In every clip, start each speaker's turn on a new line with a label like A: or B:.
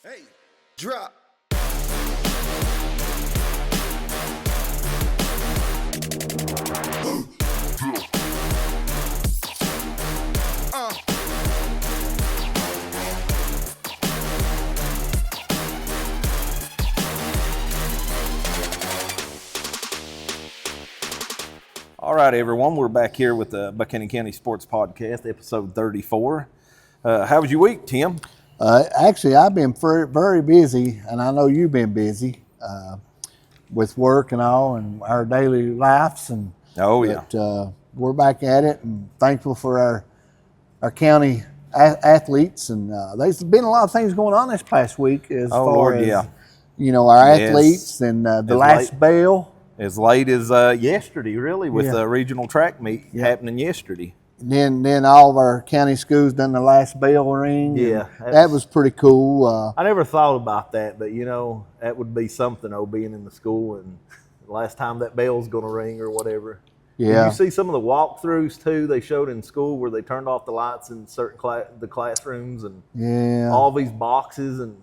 A: Hey, drop.
B: All right, everyone, we're back here with the Buchanan County Sports Podcast, episode 34. How was your week, Tim?
C: Actually, I've been very busy, and I know you've been busy with work and all, and our daily lives. And we're back at it, and thankful for our county athletes. And there's been a lot of things going on this past week as far as our athletes and the last bell.
B: As late as yesterday, really, with the regional track meet happening yesterday.
C: Then all of our county schools done the last bell ring.
B: Yeah.
C: That was pretty cool.
B: I never thought about that, but, that would be something, being in the school and the last time that bell's going to ring or whatever.
C: Yeah.
B: Did you see some of the walkthroughs, too, they showed in school where they turned off the lights in certain the classrooms and all these boxes? And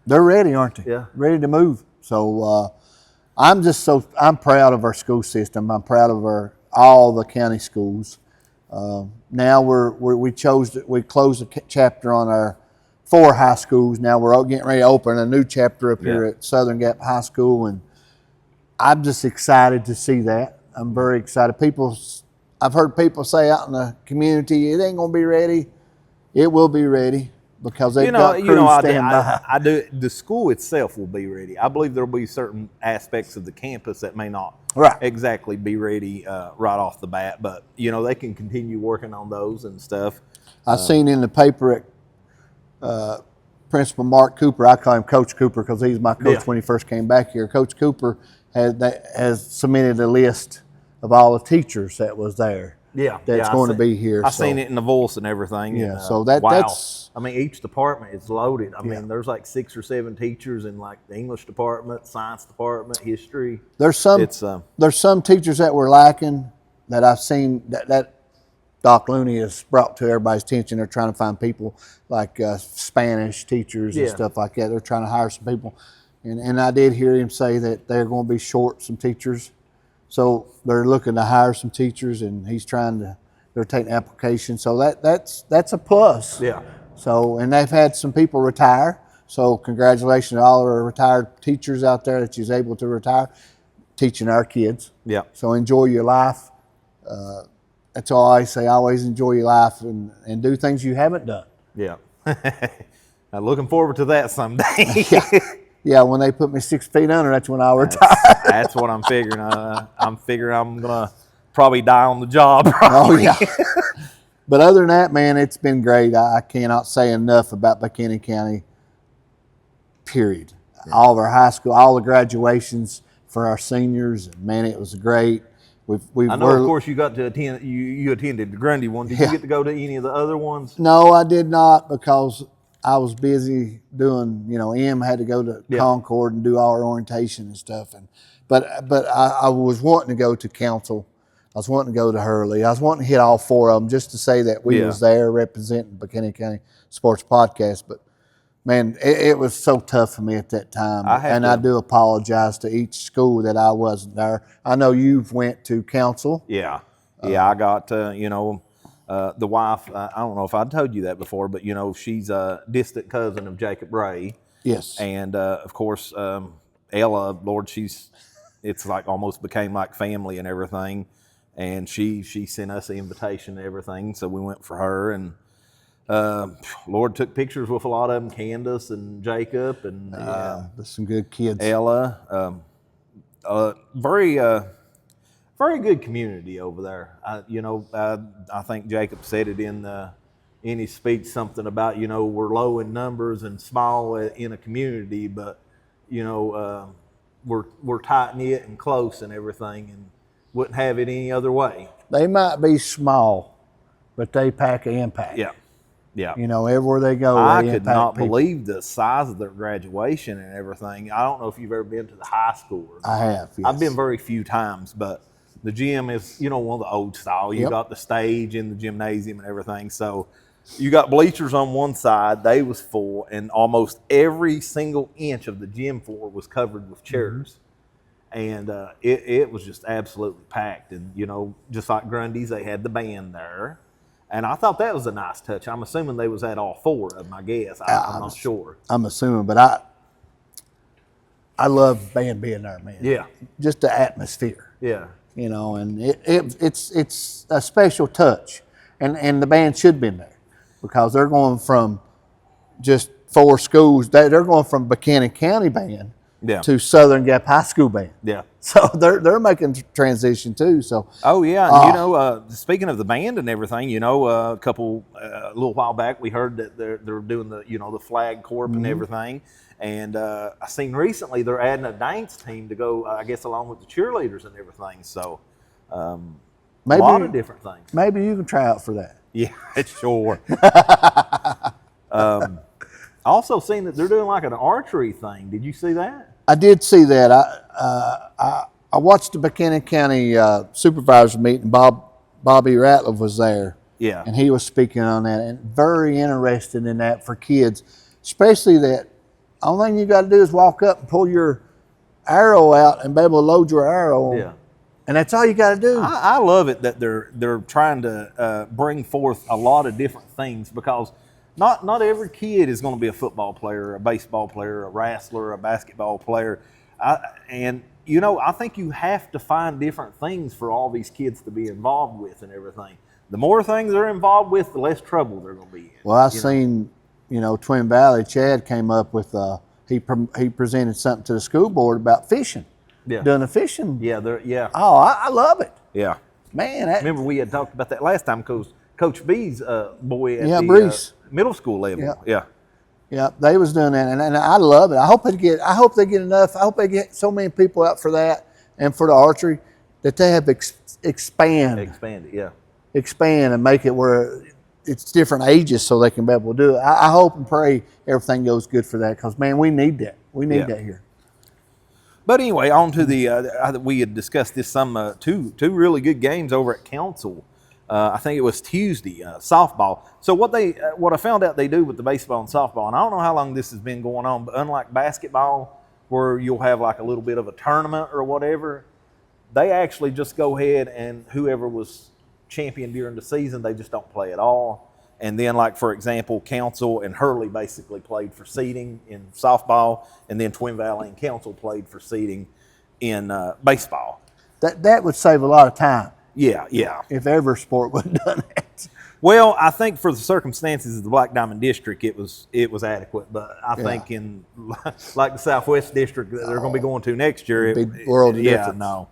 C: they're ready, aren't they?
B: Yeah.
C: Ready to move. So I'm proud of our school system. I'm proud of all the county schools. Now we closed a chapter on our 4 high schools. Now we're all getting ready to open a new chapter up here at Southern Gap High School, and I'm just excited to see that. I'm very excited. I've heard people say out in the community, it ain't gonna be ready. It will be ready. Because they've got crews standing by.
B: I do. The school itself will be ready. I believe there will be certain aspects of the campus that may not exactly be ready right off the bat, but they can continue working on those and stuff.
C: I seen in the paper at Principal Mark Cooper. I call him Coach Cooper because he's my coach when he first came back here. Coach Cooper has submitted a list of all the teachers that was there. That's going to be here.
B: I've seen it in the Voice and everything.
C: Yeah,
B: and,
C: so that's.
B: I mean, each department is loaded. I mean, there's like 6 or 7 teachers in like the English department, science department, history.
C: There's some teachers that were lacking that I've seen that Doc Looney has brought to everybody's attention. They're trying to find people like Spanish teachers and stuff like that. They're trying to hire some people, and I did hear him say that they're going to be short some teachers. So they're looking to hire some teachers, and they're taking applications. So that's a plus.
B: Yeah.
C: So, and they've had some people retire. So congratulations to all our retired teachers out there that you're able to retire, teaching our kids.
B: Yeah.
C: So enjoy your life. That's all I say. Always enjoy your life and do things you haven't done.
B: Yeah. I'm looking forward to that someday.
C: Yeah, when they put me 6 feet under, that's when I'll retire.
B: That's what I'm figuring. I'm figuring I'm going to probably die on the job. Probably.
C: Oh, yeah. But other than that, man, it's been great. I cannot say enough about Buchanan County, period. Yeah. All of our high school, all the graduations for our seniors, man, it was great.
B: I know, of course, you got to attend. You attended the Grundy one. Did you get to go to any of the other ones?
C: No, I did not because I was busy doing, Em had to go to Concord and do all our orientation and stuff. But I was wanting to go to council. I was wanting to go to Hurley. I was wanting to hit all 4 of them just to say that we was there representing Buchanan County Sports Podcast. But, man, it was so tough for me at that time. I do apologize to each school that I wasn't there. I know you've went to council.
B: Yeah. I got, the wife, I don't know if I told you that before, but, she's a distant cousin of Jacob Ray.
C: Yes.
B: And, of course, Ella, Lord, it's like almost became like family and everything. And she sent us the invitation and everything, so we went for her. And Lord took pictures with a lot of them, Candace and Jacob, and
C: there's some good kids.
B: Ella, very good community over there. I think Jacob said it in his speech something about we're low in numbers and small in a community, but we're tight knit and close and everything, and wouldn't have it any other way.
C: They might be small, but they pack an impact.
B: Yeah.
C: Everywhere they go,
B: I could not believe the size of their graduation and everything. I don't know if you've ever been to the high school.
C: I have, yes.
B: I've been very few times, but the gym is, one of the old style. You got the stage in the gymnasium and everything. So You got bleachers on one side, they was full, and almost every single inch of the gym floor was covered with chairs. And it was just absolutely packed. And, you know, just like Grundy's, they had the band there. And I thought that was a nice touch. I'm assuming they was at all 4 of them, I guess. I'm not sure.
C: I'm assuming, but I love band being there, man.
B: Yeah.
C: Just the atmosphere.
B: Yeah.
C: You know, and it's a special touch. And the band should be in there because they're going from just 4 schools. They're going from Buchanan County band to Southern Gap High School band.
B: Yeah.
C: So they're making transition too. So
B: oh yeah, and you know, speaking of the band and everything, you know, a little while back we heard that they're doing the the flag corp and everything, and I seen recently they're adding a dance team to go, I guess, along with the cheerleaders and everything. So
C: maybe,
B: a lot of different things.
C: Maybe you can try out for that.
B: Yeah, it's sure. Also seen that they're doing like an archery thing. Did you see that?
C: I did see that. I watched the Buchanan County supervisor meeting. Bobby Ratliff was there.
B: Yeah.
C: And he was speaking on that, and very interested in that for kids, especially that only thing you got to do is walk up and pull your arrow out and be able to load your arrow.
B: Yeah.
C: And that's all you got to do.
B: I love it that they're trying to bring forth a lot of different things, because not every kid is going to be a football player, a baseball player, a wrestler, a basketball player. And, you know, I think you have to find different things for all these kids to be involved with and everything. The more things they're involved with, the less trouble they're going to be in.
C: Well, I've seen, you know, Twin Valley, Chad came up with, he presented something to the school board about fishing.
B: Yeah.
C: Doing the fishing.
B: Yeah, yeah.
C: Oh, I love it.
B: Yeah.
C: Man.
B: Remember we had talked about that last time, because Coach B's boy at the
C: Brees.
B: Middle school level. Yeah.
C: Yeah, they was doing that, and I love it. I hope they get enough. I hope they get so many people out for that and for the archery that they have expand and make it where it's different ages so they can be able to do it. I hope and pray everything goes good for that, because man, we need that. We need that here.
B: But anyway, on to the we had discussed this two really good games over at Council. I think it was Tuesday, softball. So what I found out they do with the baseball and softball, and I don't know how long this has been going on, but unlike basketball, where you'll have like a little bit of a tournament or whatever, they actually just go ahead and whoever was champion during the season, they just don't play at all. And then, like, for example, Council and Hurley basically played for seeding in softball, and then Twin Valley and Council played for seeding in baseball. That
C: would save a lot of time.
B: Yeah.
C: If every sport would have done that.
B: Well, I think for the circumstances of the Black Diamond District, it was adequate. But I think in like the Southwest District that they're going to be going to next year,
C: big world of difference.
B: No.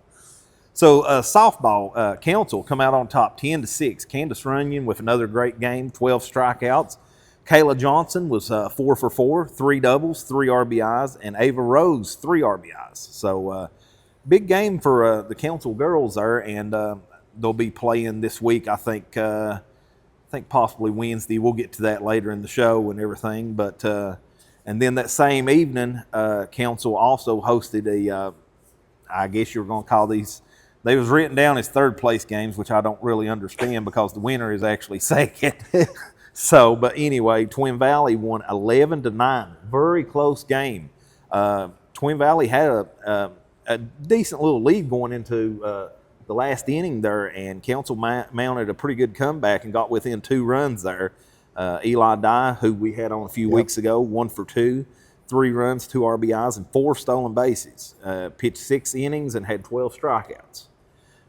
B: So softball, Council come out on top 10-6. Candace Runyon with another great game, 12 strikeouts. Kayla Johnson was 4 for 4, 3 doubles, 3 RBIs, and Ava Rose 3 RBIs. So big game for the Council girls there, and they'll be playing this week. I think possibly Wednesday. We'll get to that later in the show and everything. But and then that same evening, Council also hosted I guess you're going to call these. They was written down as third place games, which I don't really understand because the winner is actually second. So, but anyway, Twin Valley won 11-9. Very close game. Twin Valley had a decent little lead going into the last inning there, and Council mounted a pretty good comeback and got within 2 runs there. Eli Dye, who we had on a few weeks ago, 1 for 2, 3 runs, 2 RBIs, and 4 stolen bases. Pitched 6 innings and had 12 strikeouts.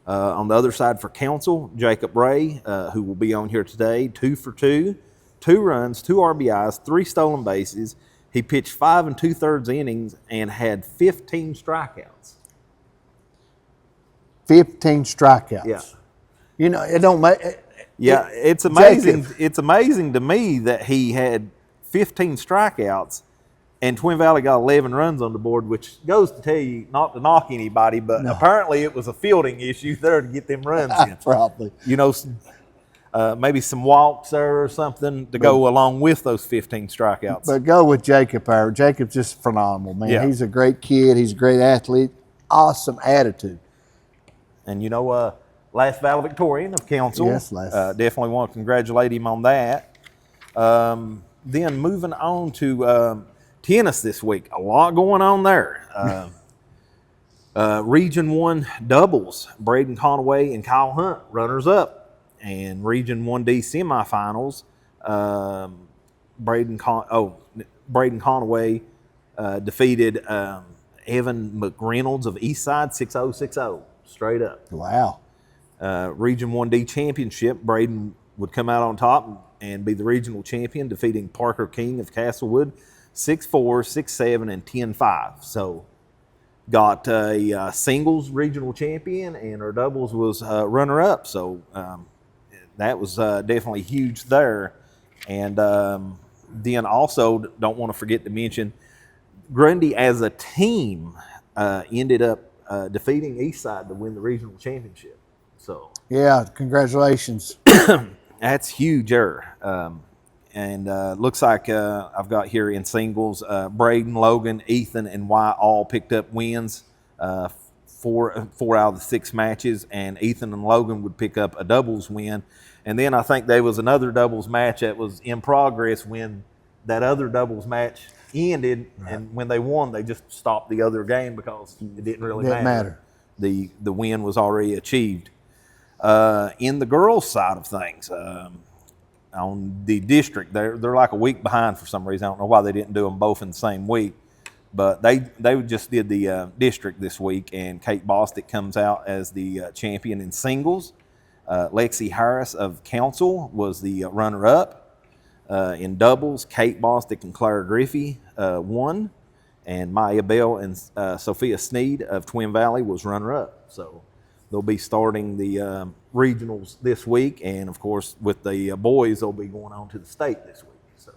B: On the other side for Council, Jacob Ray, who will be on here today, 2 for 2, 2 runs, 2 RBIs, 3 stolen bases. He pitched 5 2/3 innings and had 15 strikeouts.
C: 15 strikeouts.
B: Yeah.
C: You know, it don't make.
B: It's amazing. Jacob. It's amazing to me that he had 15 strikeouts, and Twin Valley got 11 runs on the board, which goes to tell you not to knock anybody, but apparently it was a fielding issue there to get them runs in.
C: Probably.
B: You know, maybe some walks there or something to go along with those 15 strikeouts.
C: But go with Jacob there. Jacob's just phenomenal, man.
B: Yeah.
C: He's a great kid. He's a great athlete. Awesome attitude.
B: And, you know, last valedictorian of Council.
C: Yes, last.
B: Definitely want to congratulate him on that. Then moving on to tennis this week, a lot going on there. Region 1 doubles, B.Conaway and Kyle Hunt, runners up. And Region 1D semifinals, B.Conaway defeated Evan McReynolds of Eastside 6-0, 6-0, straight up.
C: Wow.
B: Region 1D championship, Braden would come out on top and be the regional champion, defeating Parker King of Castlewood 6-4, 6-7, and 10-5. So got a singles regional champion, and our doubles was runner-up. So that was definitely huge there. And then also, don't want to forget to mention, Grundy as a team ended up defeating Eastside to win the regional championship. So
C: yeah, congratulations.
B: That's huge. And looks like I've got here in singles, Braden, Logan, Ethan, and Wyatt all picked up wins, 4 out of the 6 matches, and Ethan and Logan would pick up a doubles win. And then I think there was another doubles match that was in progress when that other doubles match ended, right. And when they won, they just stopped the other game because it didn't really matter. The win was already achieved. In the girls' side of things, on the district, they're like a week behind for some reason. I don't know why they didn't do them both in the same week, but they just did the district this week, and K.Bostic comes out as the champion in singles. Lexi Harris of Council was the runner-up. In doubles, K.Bostic and Claire Griffey won, and Maya Bell and Sophia Sneed of Twin Valley was runner-up. So they'll be starting the regionals this week, and of course with the boys, they'll be going on to the state this week. So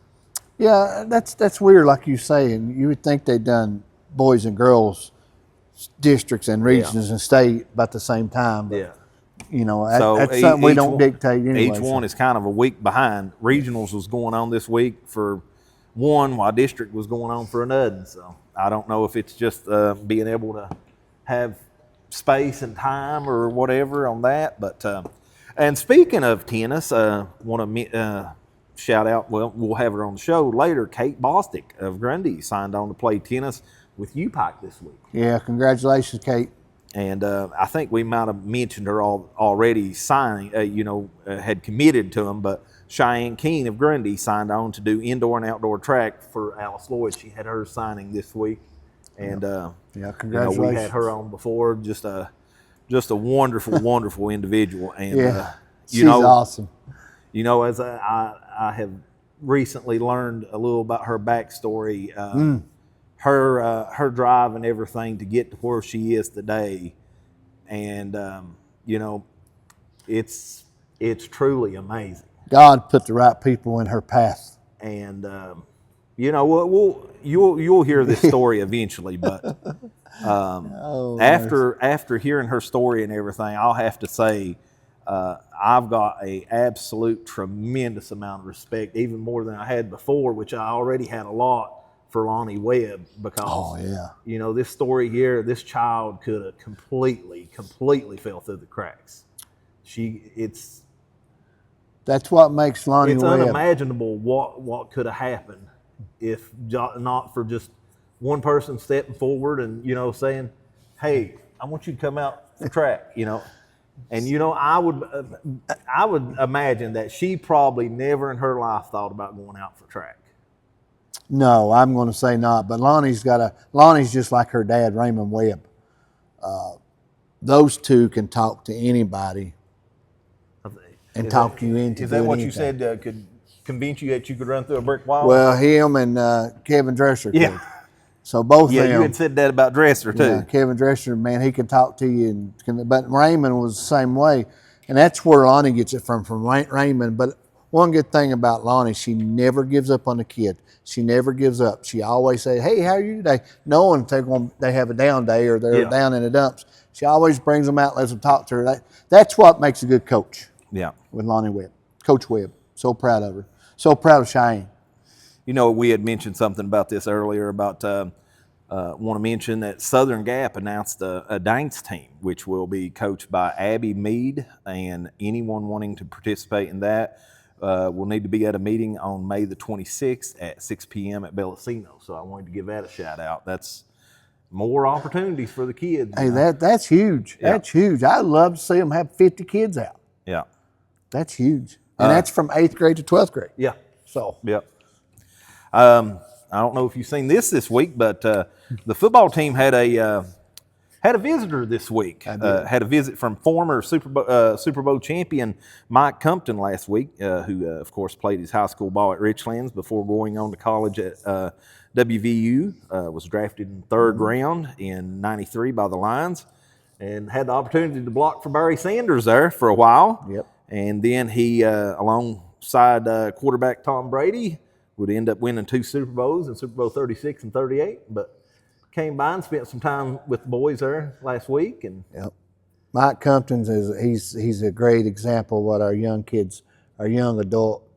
C: yeah, that's weird, like you say, and you would think they'd done boys and girls districts and regions and state about the same time. But,
B: yeah.
C: You know, that's something we don't dictate anyway.
B: Each one is kind of a week behind. Regionals was going on this week for one, while district was going on for another. So I don't know if it's just being able to have space and time or whatever on that. But and speaking of tennis, want to shout out. Well, we'll have her on the show later. K.Bostic of Grundy signed on to play tennis with UPike this week.
C: Yeah, congratulations, Kate.
B: And I think we might have mentioned her already signing, had committed to them, but Cheyenne Keene of Grundy signed on to do indoor and outdoor track for Alice Lloyd. She had her signing this week. And
C: congratulations.
B: We had her on before, just a wonderful, wonderful individual. And
C: she's awesome.
B: You know, as I have recently learned a little about her backstory, her drive and everything to get to where she is today, and it's truly amazing.
C: God put the right people in her path,
B: and you'll hear this story eventually. But after hearing her story and everything, I'll have to say I've got a absolute tremendous amount of respect, even more than I had before, which I already had a lot, for Lonnie Webb, because this story here, this child could have completely fell through the cracks.
C: That's what makes Lonnie Webb.
B: It's unimaginable what could have happened if not for just one person stepping forward and saying, "Hey, I want you to come out for track," And I would imagine that she probably never in her life thought about going out for track.
C: No, I'm going to say not. But Lonnie's just like her dad, Raymond Webb. Those two can talk to anybody and talk you into.
B: Is that what you said could convince you that you could run through a brick wall?
C: Well, him and Kevin Dresser could.
B: Yeah.
C: So both of them.
B: Yeah, you had said that about Dresser too.
C: Yeah, Kevin Dresser, man, he can talk to you, but Raymond was the same way, and that's where Lonnie gets it from Raymond. But one good thing about Lonnie, she never gives up on the kid. She never gives up. She always says, "Hey, how are you today?" Knowing they have a down day or they're down in the dumps. She always brings them out, lets them talk to her. That's what makes a good coach.
B: Yeah.
C: With Lonnie Webb, Coach Webb. So proud of her. So proud of Cheyenne.
B: We had mentioned something about this earlier about want to mention that Southern Gap announced a dance team, which will be coached by Abby Mead, and anyone wanting to participate in that, will need to be at a meeting on May the 26th at 6 p.m. at Bellacino. So I wanted to give that a shout out. That's more opportunities for the kids.
C: Hey, that's huge.
B: Yeah.
C: That's huge. I'd love to see them have 50 kids out.
B: Yeah.
C: That's huge. And that's from 8th grade to 12th grade.
B: Yeah.
C: So.
B: Yep. I don't know if you've seen this week, but the football team had a visitor this week. Had a visit from former Super Bowl champion Mike Compton last week, who of course played his high school ball at Richlands before going on to college at WVU. Was drafted in 3rd round in '93 by the Lions, and had the opportunity to block for Barry Sanders there for a while.
C: Yep.
B: And then he, alongside quarterback Tom Brady, would end up winning 2 Super Bowls in Super Bowl 36 and 38. But came by and spent some time with the boys there last week. And
C: yep. Mike Compton's he's a great example of what our young kids, our young adult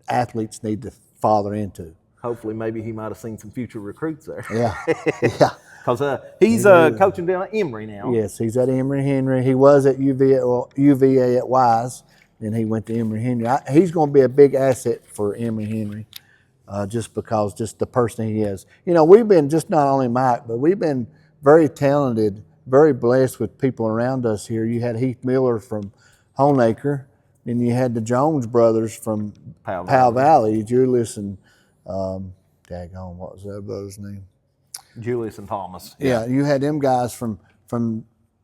C: athletes need to father into.
B: Hopefully, maybe he might have seen some future recruits there.
C: Yeah, yeah.
B: Because he's coaching down at Emory now.
C: Yes, he's at Emory Henry. He was at UVA at Wise, and he went to Emory Henry. He's going to be a big asset for Emory Henry. Just the person he is. You know, we've been, just not only Mike, but we've been very talented, very blessed with people around us here. You had Heath Miller from Honaker, and you had the Jones brothers from Powell Valley, Julius and, daggone, what was that brother's name?
B: Julius and Thomas.
C: Yeah, you had them guys from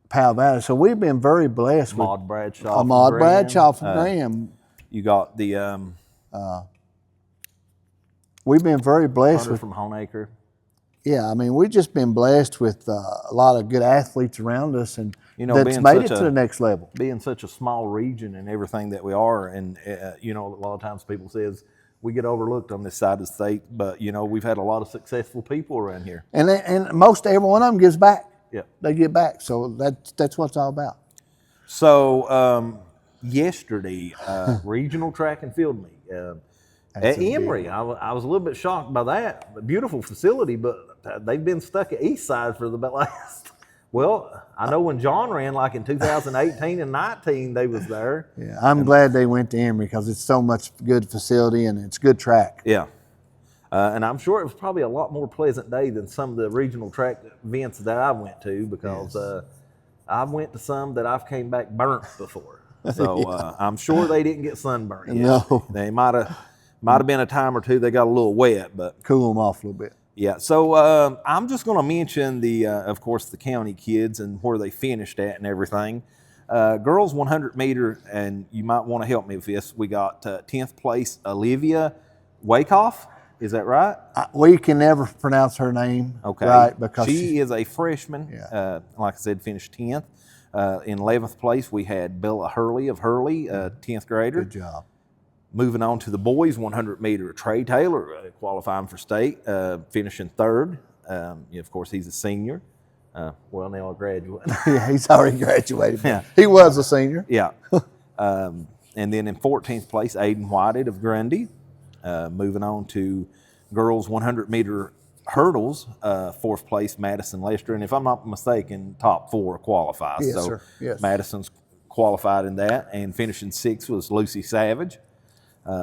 C: Powell Valley. So we've been very blessed
B: Ahmad Bradshaw.
C: Ahmad Bradshaw from Graham.
B: You got the...
C: we've been very blessed
B: with from Honaker.
C: Yeah, I mean, we've just been blessed with a lot of good athletes around us, and that's made it to the next level.
B: Being such a small region and everything that we are, and a lot of times people says we get overlooked on this side of the state, but we've had a lot of successful people around here.
C: And most every one of them gives back.
B: Yeah,
C: they give back. So that's what it's all about.
B: So yesterday, regional track and field meet. At Emory, I was a little bit shocked by that. A beautiful facility, but they've been stuck at East Side for the last. Well, I know when John ran, like in 2018 and 19, they was there.
C: Yeah, I'm glad they went to Emory because it's so much good facility and it's good track.
B: Yeah, and I'm sure it was probably a lot more pleasant day than some of the regional track events that I went to because I've went to some that I've came back burnt before. So I'm sure they didn't get sunburned yet.
C: No,
B: they might have been a time or two they got a little wet, but
C: cool them off a little bit.
B: Yeah, so I'm just going to mention of course, the county kids and where they finished at and everything. Girls 100 meter, and you might want to help me with this. We got 10th place Olivia Wakehoff. Is that right?
C: We can never pronounce her name.
B: Okay,
C: right? Because
B: she is a freshman.
C: Yeah.
B: Like I said, finished 10th. In 11th place, we had Bella Hurley of Hurley, 10th grader.
C: Good job.
B: Moving on to the boys 100 meter, Trey Taylor qualifying for state, finishing 3rd. Of course, he's a senior. Well, now a graduate.
C: Yeah, he's already graduated.
B: Yeah.
C: He was a senior.
B: Yeah. And then in 14th place, Aiden Whited of Grundy. Moving on to girls 100 meter hurdles, 4th place, Madison Lester. And if I'm not mistaken, top 4 qualifies.
C: Yes,
B: so
C: sir. Yes.
B: Madison's qualified in that. And finishing 6th was Lucy Savage.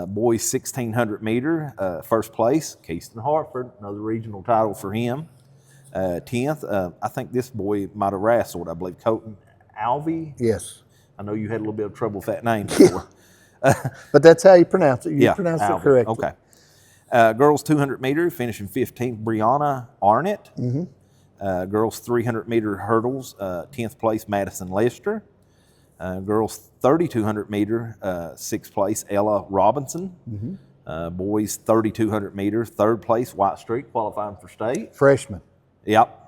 B: Boys 1600 meter, 1st place, Keyston Hartford, another regional title for him. 10th, I think this boy might have wrestled, I believe, Colton Alvey.
C: Yes.
B: I know you had a little bit of trouble with that name before.
C: But that's how you pronounce it. You pronounce
B: Alvey.
C: It correctly.
B: Okay. Girls 200 meter, finishing 15th, Brianna Arnett.
C: Mm-hmm.
B: Girls 300 meter hurdles, 10th place, Madison Lester. Girls 3,200 meter, 6th place, Ella Robinson. Mm-hmm. Boys 3,200 meter, 3rd place, White Street, qualifying for state.
C: Freshman.
B: Yep.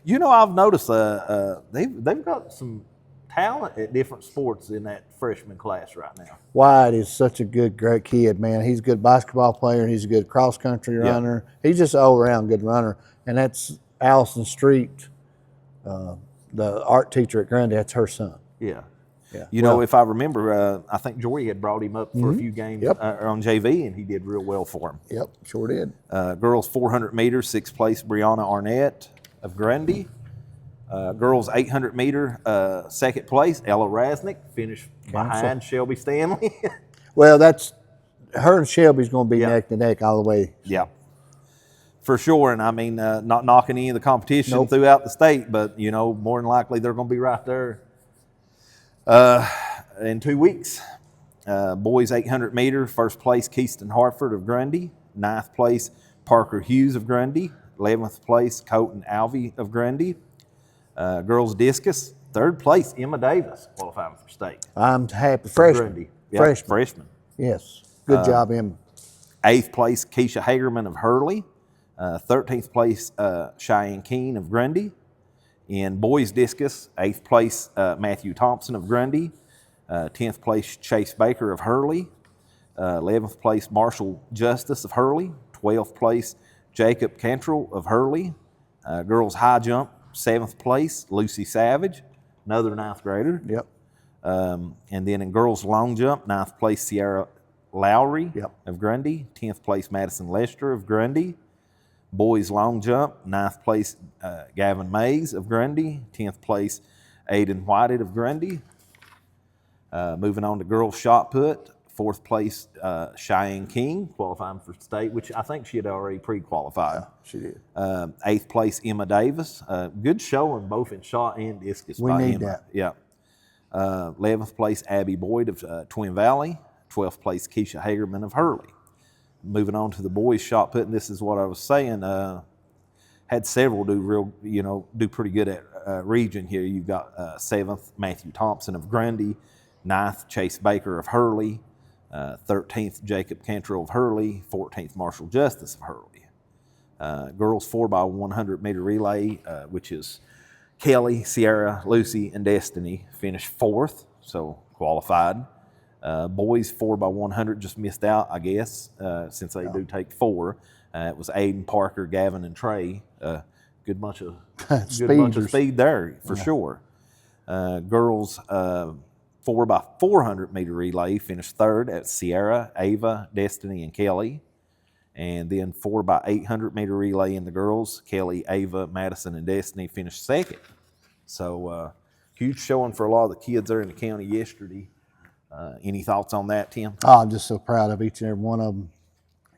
B: I've noticed they've got some talent at different sports in that freshman class right now.
C: White is such a great kid, man. He's a good basketball player. He's a good cross-country runner. He's just an all-around good runner. And that's Allison Street, the art teacher at Grundy. That's her son.
B: Yeah.
C: Yeah.
B: If I remember, I think Jory had brought him up for a few games on JV, and he did real well for him.
C: Yep, sure did.
B: Girls 400 meters, 6th place, Brianna Arnett of Grundy. Girls 800 meter, 2nd place, Ella Rasnick, finished behind Shelby Stanley.
C: Well, that's her and Shelby's going to be
B: Yeah.
C: neck to neck all the way.
B: Yeah, for sure. And I mean, not knocking any of the competition
C: Nope.
B: throughout the state, but more than likely they're going to be right there in 2 weeks. Boys 800 meter, first place Keyston Hartford of Grundy, 9th place Parker Hughes of Grundy, 11th place Colton Alvey of Grundy. Girls discus, 3rd place Emma Davis qualifying for state.
C: I'm happy. Freshman.
B: Grundy. Yep, freshman.
C: Yes. Good job, Emma.
B: 8th place Keisha Hagerman of Hurley. 13th place Cheyenne Keene of Grundy. In boys discus, 8th place Matthew Thompson of Grundy. 10th place Chase Baker of Hurley. 11th place Marshall Justice of Hurley. 12th place Jacob Cantrell of Hurley. Girls high jump, 7th place Lucy Savage, another 9th grader.
C: Yep.
B: And then in girls long jump, 9th place Sierra Lowry of Grundy. 10th place Madison Lester of Grundy. Boys long jump, 9th place Gavin Mays of Grundy. 10th place Aiden Whited of Grundy. Moving on to girls shot put, 4th place Cheyenne King, qualifying for state, which I think she had already pre-qualified.
C: Yeah, she did.
B: 8th place Emma Davis. Good showing both in shot and discus
C: We
B: by
C: need
B: Emma.
C: that.
B: Yeah. 11th place Abby Boyd of Twin Valley. 12th place Keisha Hagerman of Hurley. Moving on to the boys shot put, and this is what I was saying. Had several do pretty good at region here. You've got 7th Matthew Thompson of Grundy, 9th Chase Baker of Hurley, 13th Jacob Cantrell of Hurley, 14th Marshall Justice of Hurley. Girls 4x100 meter relay, which is Kelly, Sierra, Lucy, and Destiny, finished 4th, so qualified. Boys 4x100 just missed out, I guess, since they do take 4. It was Aiden, Parker, Gavin, and Trey. Good bunch of speed there for sure. Girls 4x400 meter relay finished 3rd at Sierra, Ava, Destiny, and Kelly. And then 4x800 meter relay in the girls, Kelly, Ava, Madison, and Destiny finished 2nd. So huge showing for a lot of the kids there in the county yesterday. Any thoughts on that, Tim?
C: Oh, I'm just so proud of each and every one of them.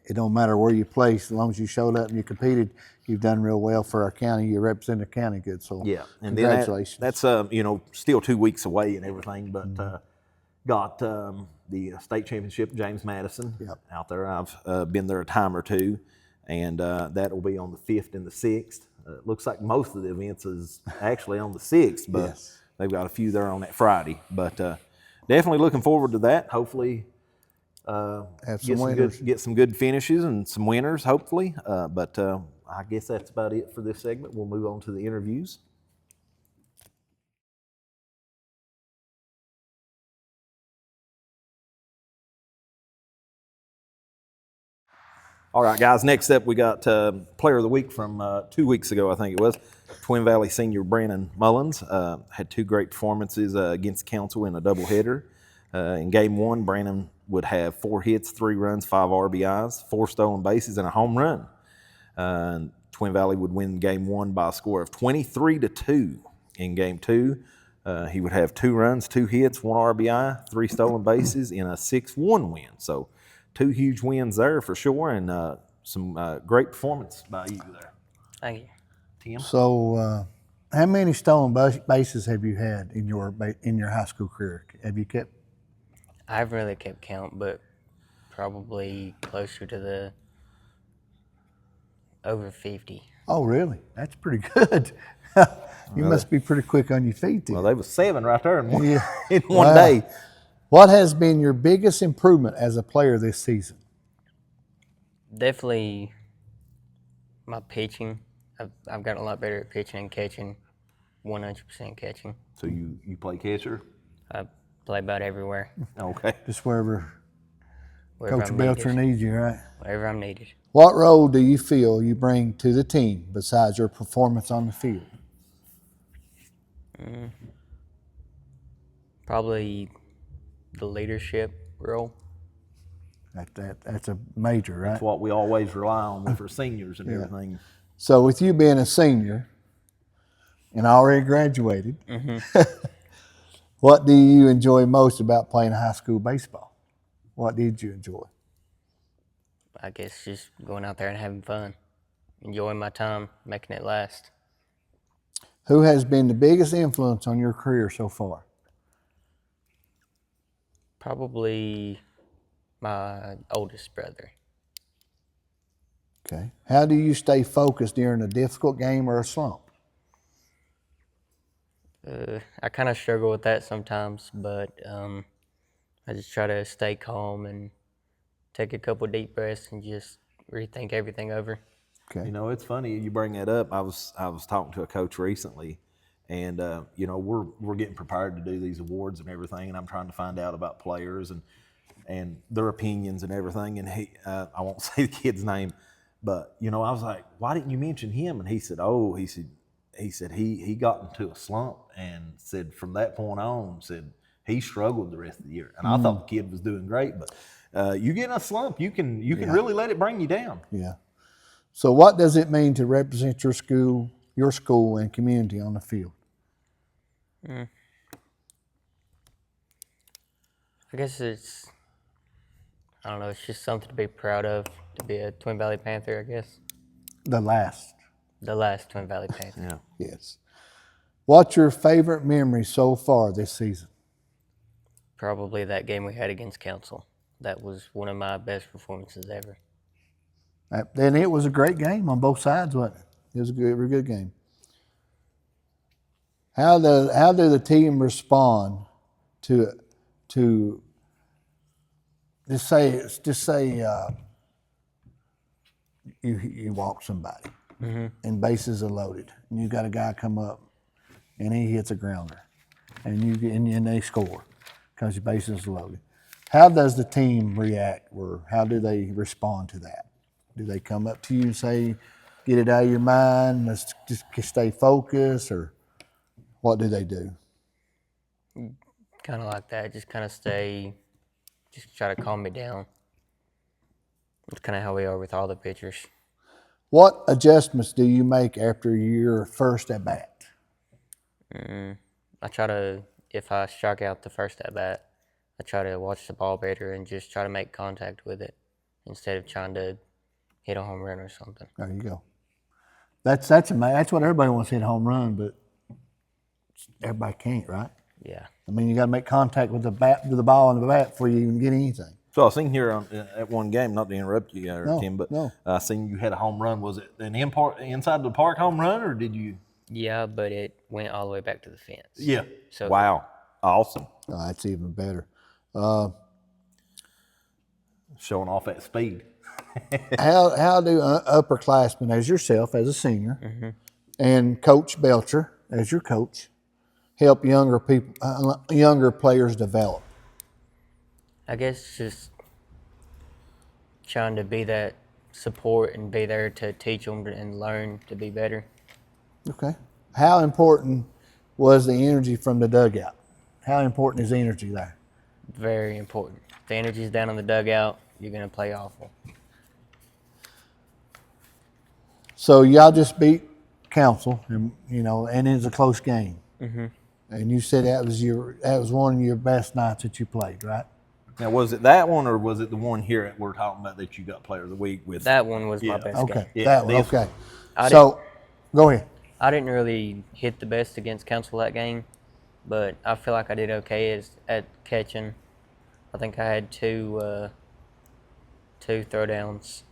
C: It don't matter where you place, as long as you showed up and you competed, you've done real well for our county. You represent the county good, so
B: yeah. And
C: congratulations.
B: Then that's still 2 weeks away and everything, but got the state championship James Madison out there. I've been there a time or two, and that will be on the 5th and the 6th. Looks like most of the events is actually on the 6th, but they've got a few there on that Friday. But definitely looking forward to that. Hopefully get some good finishes and some winners, hopefully. But I guess that's about it for this segment. We'll move on to the interviews. All right, guys, next up we got Player of the Week from 2 weeks ago, I think it was. Twin Valley senior Brandon Mullins had 2 great performances against Council in a doubleheader. In Game 1, Brandon would have 4 hits, 3 runs, 5 RBIs, 4 stolen bases, and a home run. Twin Valley would win Game 1 by a score of 23-2. In Game 2, he would have 2 runs, 2 hits, 1 RBI, 3 stolen bases in a 6-1 win. So 2 huge wins there for sure, and some great performance by you there.
A: Thank you.
B: Tim?
C: So how many stolen bases have you had in your high school career? Have you kept?
A: I've really kept count, but probably closer to the over 50.
C: Oh, really? That's pretty good. You must be pretty quick on your feet then.
B: Well, they was 7 right there in one,
C: Yeah.
B: in one day.
C: What has been your biggest improvement as a player this season?
A: Definitely my pitching. I've gotten a lot better at pitching and catching, 100% catching.
B: So you play catcher?
A: I play about everywhere.
B: Okay.
C: Just wherever Coach
A: I'm
C: Belcher
A: needed.
C: needs you, right?
A: Wherever I'm needed.
C: What role do you feel you bring to the team besides your performance on the field?
A: Probably the leadership role.
C: That's a major, right?
B: That's what we always rely on for seniors and everything.
C: So with you being a senior and already graduated, what do you enjoy most about playing high school baseball? What did you enjoy?
A: I guess just going out there and having fun, enjoying my time, making it last.
C: Who has been the biggest influence on your career so far?
A: Probably my oldest brother.
C: Okay. How do you stay focused during a difficult game or a slump?
A: I kind of struggle with that sometimes, but I just try to stay calm and take a couple deep breaths and just rethink everything over.
C: Okay.
B: You know, it's funny you bring that up. I was talking to a coach recently, and you know, we're getting prepared to do these awards and everything, and I'm trying to find out about players and their opinions and everything. And he, I won't say the kid's name, but you know, I was like, why didn't you mention him? And he said, he got into a slump and said from that point on, said he struggled the rest of the year. And I thought the kid was doing great, but you get in a slump, you can really let it bring you down.
C: Yeah. So what does it mean to represent your school and community on the field?
A: I guess it's just something to be proud of, to be a Twin Valley Panther, I guess.
C: The last.
A: Twin Valley Panther.
B: Yeah.
C: Yes. What's your favorite memory so far this season?
A: Probably that game we had against Council. That was one of my best performances ever.
C: And it was a great game on both sides, wasn't it? It was a very good game. How do the team respond to just say you walk somebody and bases are loaded and you got a guy come up and he hits a grounder and they score because your bases are loaded. How does the team react, or how do they respond to that? Do they come up to you and say, get it out of your mind, let's just stay focused, or what do they do?
A: Kind of like that, just kind of just try to calm me down. It's kind of how we are with all the pitchers.
C: What adjustments do you make after your first at bat?
A: I try to, if I strike out the first at bat, I try to watch the ball better and just try to make contact with it instead of trying to hit a home run or something.
C: There you go. That's what everybody wants to hit a home run, but everybody can't, right?
A: Yeah.
C: I mean, you got to make contact with the ball and the bat before you even get anything.
B: So I seen here at one game, not to interrupt you, Tim, but
C: no.
B: I seen you had a home run. Was it an inside the park home run, or did you?
A: Yeah, but it went all the way back to the fence.
B: Yeah.
A: So
B: Wow. Awesome.
C: Oh, that's even better.
B: Showing off that speed.
C: How do upperclassmen, as yourself, as a senior, and Coach Belcher, as your coach, help younger players develop?
A: I guess just trying to be that support and be there to teach them and learn to be better.
C: Okay. How important was the energy from the dugout? How important is energy there?
A: Very important. If the energy's down in the dugout, you're going to play awful.
C: So y'all just beat Council, and and it was a close game. Mm-hmm. And you said that was one of your best nights that you played, right?
B: Now, was it that one, or was it the one here that we're talking about that you got Player of the Week with?
A: That one was my best game.
C: Okay,
B: Yeah,
C: that one.
B: this
C: Okay.
A: I
C: So, go ahead.
A: I didn't really hit the best against Council that game, but I feel like I did okay at catching. I think I had two throwdowns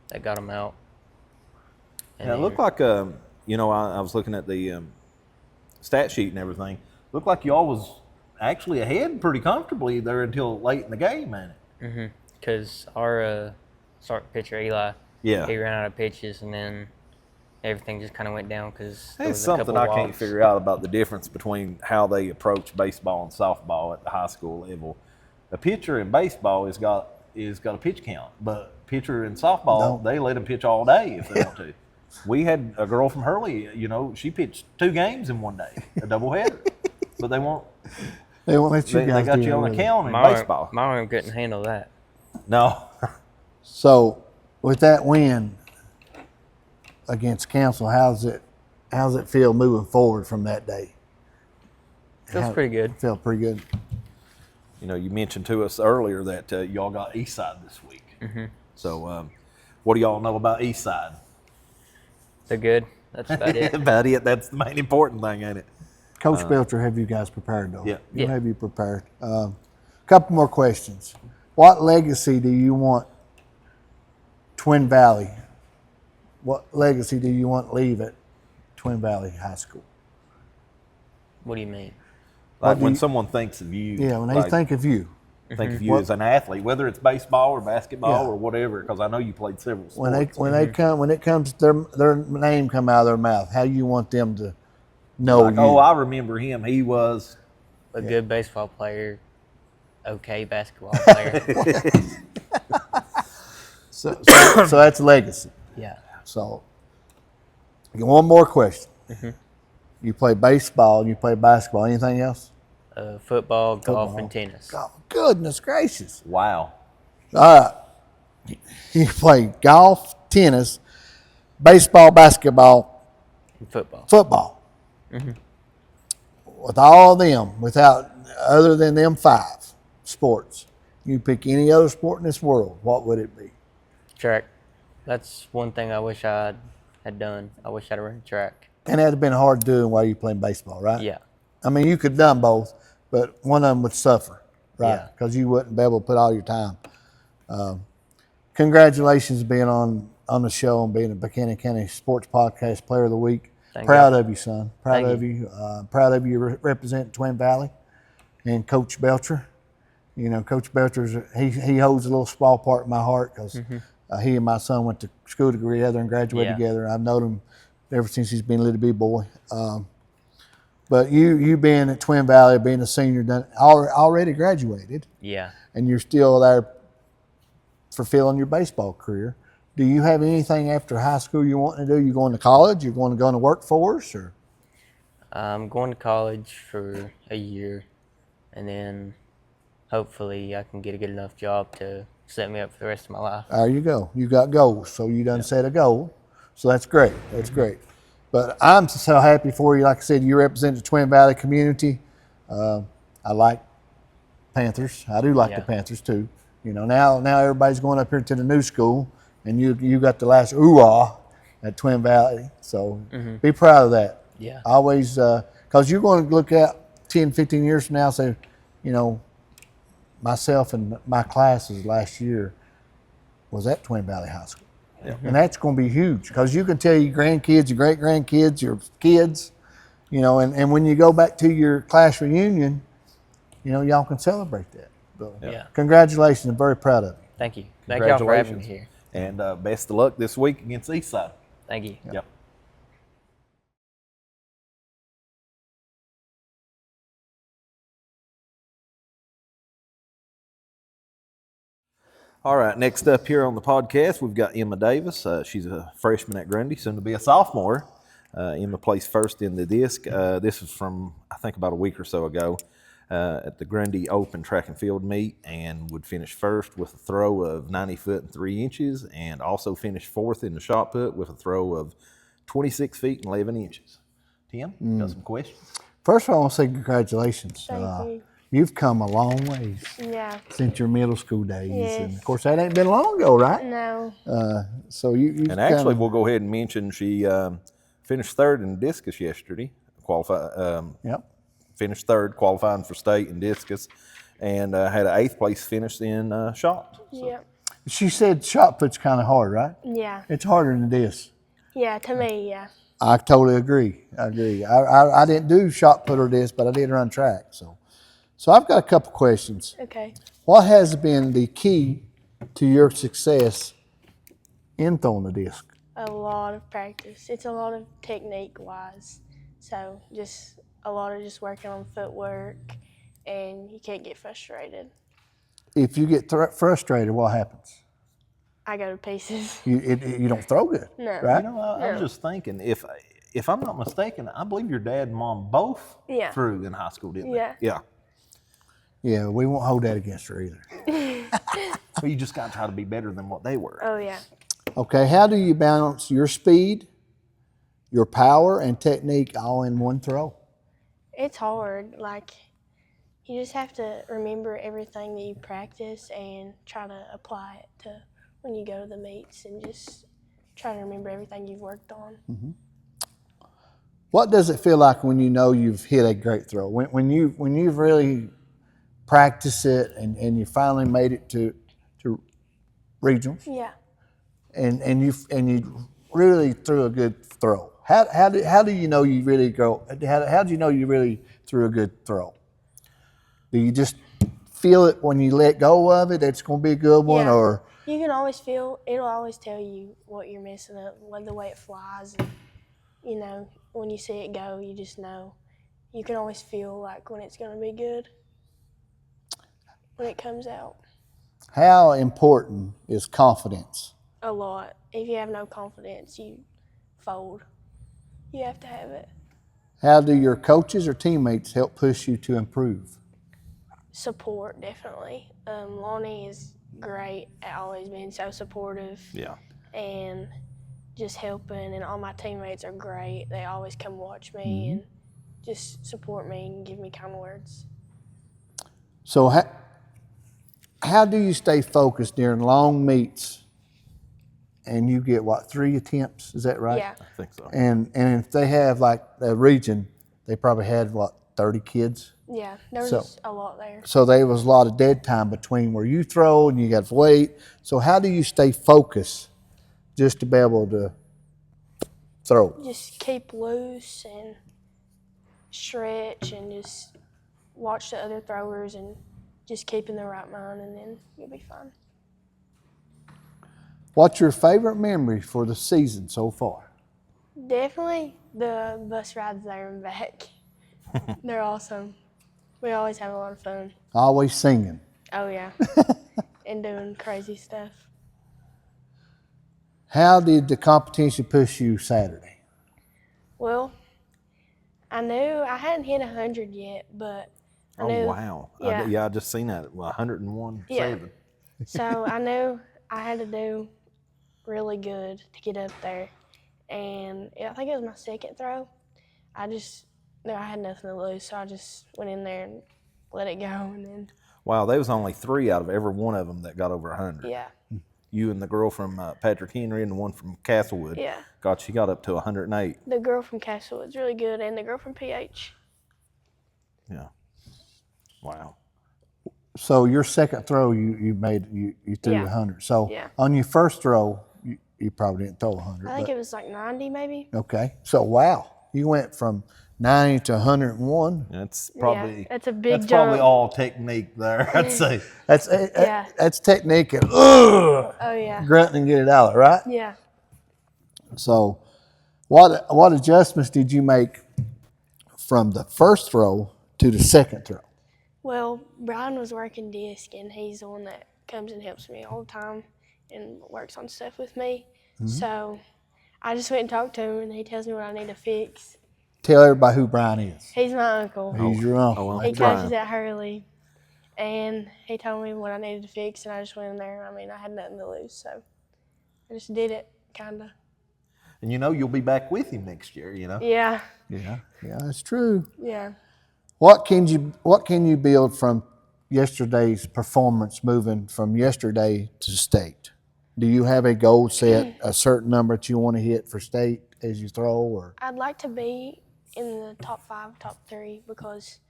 A: that got them out.
B: Yeah, it looked like I was looking at the stat sheet and everything. Looked like y'all was actually ahead pretty comfortably there until late in the game, man.
A: Because our starting pitcher Eli, he ran out of pitches, and then everything just kind of went down because
B: It's something I can't figure out about the difference between how they approach baseball and softball at the high school level. A pitcher in baseball has got a pitch count, but pitcher in softball, they let them pitch all day if they want to. We had a girl from Hurley, she pitched 2 games in one day, a doubleheader, but they won't.
C: They won't let you guys
B: They got
C: do
B: you
C: it
B: on
C: with
B: account in
A: My
B: baseball.
A: arm couldn't handle that.
B: No.
C: So, with that win against Council, how's it feel moving forward from that day?
A: Feels pretty good.
C: Felt pretty good.
B: you mentioned to us earlier that y'all got Eastside this week. So, what do y'all know about Eastside?
A: They're good. That's about it.
B: About it. That's the main important thing, ain't it?
C: Coach Belcher, have you guys prepared though?
B: Yeah.
C: You'll
A: Yeah.
C: have you prepared. Couple more questions. What legacy do you want Twin Valley? What legacy do you want to leave at Twin Valley High School?
A: What do you mean?
B: Like
C: do
B: when
C: you-
B: someone thinks of you.
C: Yeah, when they
B: like,
C: think of you,
B: think of you as an athlete, whether it's baseball or basketball
C: Yeah.
B: or whatever, because I know you played several
C: when
B: sports.
C: when it comes their name come out of their mouth, how you want them to know
B: Like,
C: you?
B: oh, I remember him. He was.
A: A good baseball player, okay basketball player.
C: So that's legacy.
A: Yeah.
C: So, one more question. You play baseball and you play basketball. Anything else?
A: Football, golf,
C: Football.
A: and tennis.
C: Oh, goodness gracious.
B: Wow.
C: All right. You play golf, tennis, baseball, basketball,
A: And football.
C: football. With all of them, other than them 5 sports, you pick any other sport in this world, what would it be?
A: Track. That's one thing I wish I had done. I wish I'd run track.
C: And that'd have been hard doing while you're playing baseball, right?
A: Yeah.
C: I mean, you could have done both, but one of them would suffer, right?
A: Yeah.
C: Because you wouldn't be able to put all your time. Congratulations being on the show and being a Buchanan County Sports Podcast Player of the Week.
A: Thank
C: Proud
A: you.
C: of you, son. Proud
A: Thank
C: of you. Proud of you representing Twin Valley and Coach Belcher. You know, Coach Belcher's he holds a little small part in my heart because he and my son went to school together and graduated
A: Yeah.
C: together. I've known him ever since he's been a little b-boy. But you being at Twin Valley, being a senior, already graduated,
A: Yeah.
C: and you're still there fulfilling your baseball career. Do you have anything after high school you want to do? You going to college? You going to go into workforce? Or
A: I'm going to college for a year, and then hopefully I can get a good enough job to set me up for the rest of my life.
C: there you go. You got goals. So you done set a goal. So that's great. That's great. But I'm so happy for you. Like I said, you represent the Twin Valley community. I like Panthers. I do like the
A: Yeah.
C: Panthers too. You know, now everybody's going up here to the new school, and you got the last ooh-ah at Twin Valley. So be proud of that.
A: Yeah.
C: Always, because you're going to look at 10, 15 years from now and say, you know, myself and my classes last year was at Twin Valley High School. And that's going to be huge because you can tell your grandkids, your great-grandkids, your kids, you know, and when you go back to your class reunion, you know, y'all can celebrate that. So,
A: Yeah.
C: congratulations. I'm very proud of you.
A: Thank you. Thank y'all for having me
B: Congratulations.
A: here.
B: And best of luck this week against Eastside.
A: Thank you.
B: Yep. All right, next up here on the podcast, we've got E.Davis. She's a freshman at Grundy, soon to be a sophomore. Emma placed first in the disc. This is from, I think, about a week or so ago at the Grundy Open Track and Field meet, and would finish first with a throw of 90 foot and 3 inches, and also finished fourth in the shot put with a throw of 26 feet and 11 inches. Tim, got some questions?
C: First of all, I want to say congratulations.
D: Thank you.
C: You've come a long ways
D: Yeah.
C: since your middle school days.
D: Yes.
C: And, of course, that ain't been long ago, right?
D: No.
C: So you've
B: And actually,
C: kinda-
B: we'll go ahead and mention she finished third in discus yesterday.
C: Yep.
B: Finished third, qualifying for state in discus, and had an 8th place finish in shot.
D: Yeah.
C: She said shot put's kind of hard, right?
D: Yeah.
C: It's harder than this.
D: Yeah. To me, yeah.
C: I totally agree. I agree. I didn't do shot put or this, but I did run track. So I've got a couple questions.
D: Okay.
C: What has been the key to your success in throwing the disc?
D: A lot of practice. It's a lot of technique wise. So just a lot of just working on footwork, and you can't get frustrated.
C: If you get frustrated, what happens?
D: I go to pieces.
C: You don't throw good,
D: No.
C: right?
B: You know, I was just thinking, if I'm not mistaken, I believe your dad and mom both
D: Yeah.
B: threw in high school, didn't
D: Yeah.
B: they? Yeah.
C: Yeah, we won't hold that against her either.
B: Well, you just got to try to be better than what they were.
D: Oh yeah.
C: Okay, how do you balance your speed, your power, and technique all in one throw?
D: It's hard. Like You just have to remember everything that you practice and try to apply it to when you go to the meets, and just try to remember everything you've worked on.
C: Mm-hmm. What does it feel like when you know you've hit a great throw? When you've really practiced it and you finally made it to regionals?
D: Yeah.
C: And you really threw a good throw. How do you know you really go? How do you know you really threw a good throw? Do you just feel it when you let go of it? It's going to be a good one,
D: Yeah.
C: or
D: You can always feel. It'll always tell you what you're messing up, the way it flies, and when you see it go, you just know. You can always feel like when it's going to be good when it comes out.
C: how important is confidence?
D: A lot. If you have no confidence, you fold. You have to have it.
C: How do your coaches or teammates help push you to improve?
D: Support, definitely. Lonnie is great at always being so supportive.
B: Yeah.
D: And just helping, and all my teammates are great. They always come watch me and just support me and give me kind words.
C: So how do you stay focused during long meets? And you get 3 attempts? Is that right?
D: Yeah.
B: I think so.
C: And if they have like a region, they probably had 30 kids.
D: Yeah, there was a lot there.
C: So there was a lot of dead time between where you throw and you got to wait. So how do you stay focused just to be able to throw?
D: Just keep loose and stretch and just watch the other throwers and just keep in the right mind, and then you'll be fine.
C: What's your favorite memory for the season so far?
D: Definitely the bus rides there and back. They're awesome. We always have a lot of fun.
C: Always singing.
D: Oh, yeah. And doing crazy stuff.
C: How did the competition push you Saturday?
D: Well, I knew I hadn't hit 100 yet, but I knew.
B: Oh, wow.
D: Yeah.
B: I just seen that. 101.7.
D: Yeah. So I knew I had to do really good to get up there. And I think it was my second throw. I just knew I had nothing to lose, so I just went in there and let it go. And then.
B: Wow, there was only 3 out of every one of them that got over 100.
D: Yeah.
B: You and the girl from Patrick Henry and the one from Castlewood.
D: Yeah.
B: She got up to 108.
D: The girl from Castlewood's really good, and the girl from PH.
B: Yeah. Wow.
C: So your second throw, you threw 100. So on your first throw, you probably didn't throw 100.
D: I think it was like 90 maybe.
C: Okay. So wow, you went from 90 to 101.
B: That's probably
D: that's a big jump.
B: Probably all technique there. I'd say
C: That's technique and
D: oh yeah,
C: grunt and get it out, right?
D: Yeah.
C: So what adjustments did you make from the first throw to the second throw?
D: Well, Brian was working disc, and he's the one that comes and helps me all the time and works on stuff with me. So I just went and talked to him, and he tells me what I need to fix.
C: Tell everybody who Brian is.
D: He's my uncle.
C: He's your uncle.
D: He coaches at Hurley, and he told me what I needed to fix, and I just went in there. I mean, I had nothing to lose, so I just did it, kind of.
B: And you'll be back with him next year,
D: Yeah.
C: Yeah, that's true.
D: Yeah.
C: What can you build from yesterday's performance, moving from yesterday to state? Do you have a goal set, a certain number that you want to hit for state as you throw, or?
D: I'd like to be in the top 5, top 3, because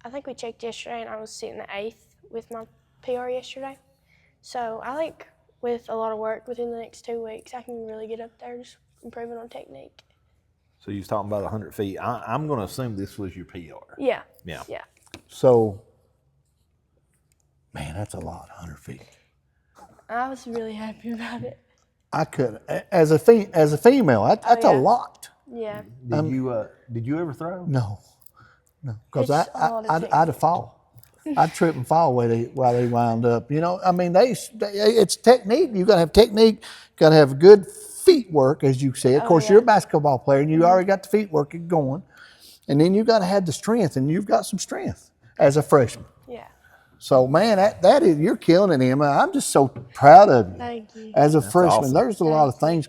D: I think we checked yesterday, and I was sitting at 8th with my PR yesterday. So I think with a lot of work within the next 2 weeks, I can really get up there, just improving on technique.
B: So you was talking about 100 feet. I'm going to assume this was your PR.
D: Yeah.
B: Yeah.
D: Yeah.
C: So, man, that's a lot, 100 feet.
D: I was really happy about it.
C: I could, as a female, that's a lot.
D: Yeah.
B: Did you ever throw?
C: No, because
D: It's a lot of
C: I'd have fall. I'd trip and fall while they wound up. I mean, it's technique. You got to have technique. Got to have good feet work, as you said. Of course, you're a basketball player, and you already got the feet work going. And then you got to have the strength, and you've got some strength as a freshman.
D: Yeah.
C: So, man, that is, you're killing it, Emma. I'm just so proud of you.
D: Thank you.
C: As a freshman,
B: awesome.
C: there's a lot of things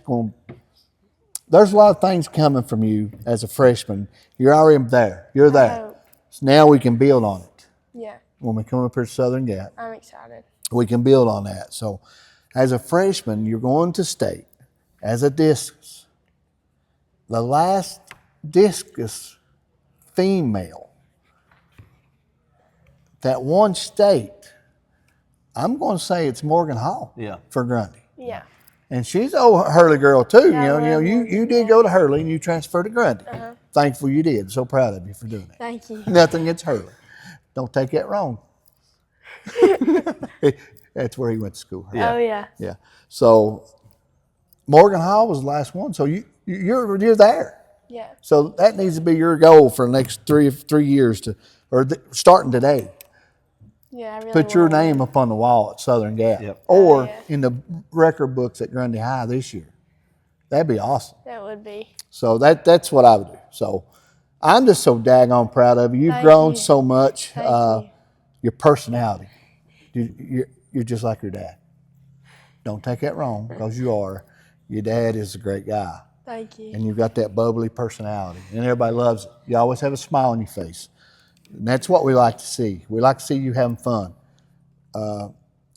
C: there's a lot of things coming from you as a freshman. You're already there. You're there. So now we can build on it.
D: Yeah.
C: when we come up here to Southern Gap.
D: I'm excited.
C: We can build on that. So as a freshman, you're going to state as a discus. The last discus female that won state, I'm going to say it's Morgan Hall for Grundy.
D: Yeah.
C: And she's a Hurley girl too.
D: Yeah,
C: You did go to Hurley and you transferred to Grundy. Thankful you did. So proud of you for doing that.
D: Thank you.
C: Nothing against Hurley. Don't take that wrong. That's where he went to school.
D: Oh, yeah.
C: Yeah. So Morgan Hall was the last one. So you're there.
D: Yeah.
C: So that needs to be your goal for the next 3 years starting today.
D: Yeah, I really
C: Put your
D: wanna win.
C: name up on the wall at Southern Gap,
B: Yep.
C: or
D: yeah.
C: in the record books at Grundy High this year. That'd be awesome.
D: That would be.
C: So that's what I would do. So I'm just so daggone proud of you. You've
D: Thank
C: grown
D: you.
C: so much.
D: Thank you.
C: Your personality, you're just like your dad. Don't take that wrong, because you are. Your dad is a great guy,
D: Thank you.
C: and you've got that bubbly personality, and everybody loves it. You always have a smile on your face. And that's what we like to see. We like to see you having fun.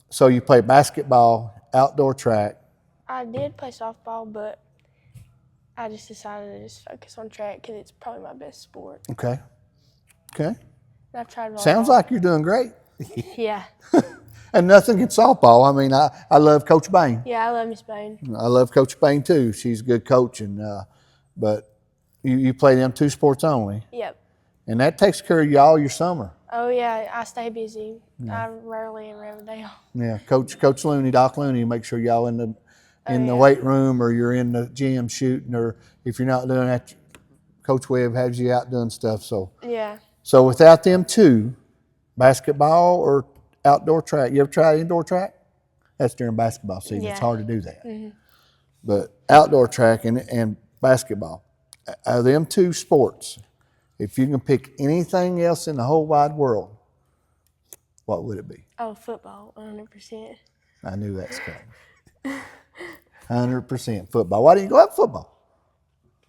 C: So you play basketball, outdoor track.
D: I did play softball, but I just decided to just focus on track because it's probably my best sport.
C: Okay.
D: And I've tried volleyball.
C: Sounds like you're doing great.
D: Yeah.
C: And nothing against softball. I mean, I love Coach Bain.
D: Yeah, I love Miss Bain.
C: I love Coach Bain too. She's a good coach, but you play them 2 sports only,
D: Yep.
C: and that takes care of you all your summer.
D: Oh, yeah, I stay busy. I rarely am around the day off.
C: Yeah, Coach Looney, Doc Looney, make sure y'all in the
D: yeah.
C: weight room, or you're in the gym shooting, or if you're not doing that, Coach Webb has you out doing stuff.
D: Yeah.
C: So without them 2, basketball or outdoor track. You ever tried indoor track? That's during basketball season.
D: Yeah.
C: It's hard to do that. But outdoor track and basketball, out of them 2 sports, if you can pick anything else in the whole wide world, what would it be?
D: Oh, football, 100%.
C: I knew that's coming. 100% football. Why didn't you go out football?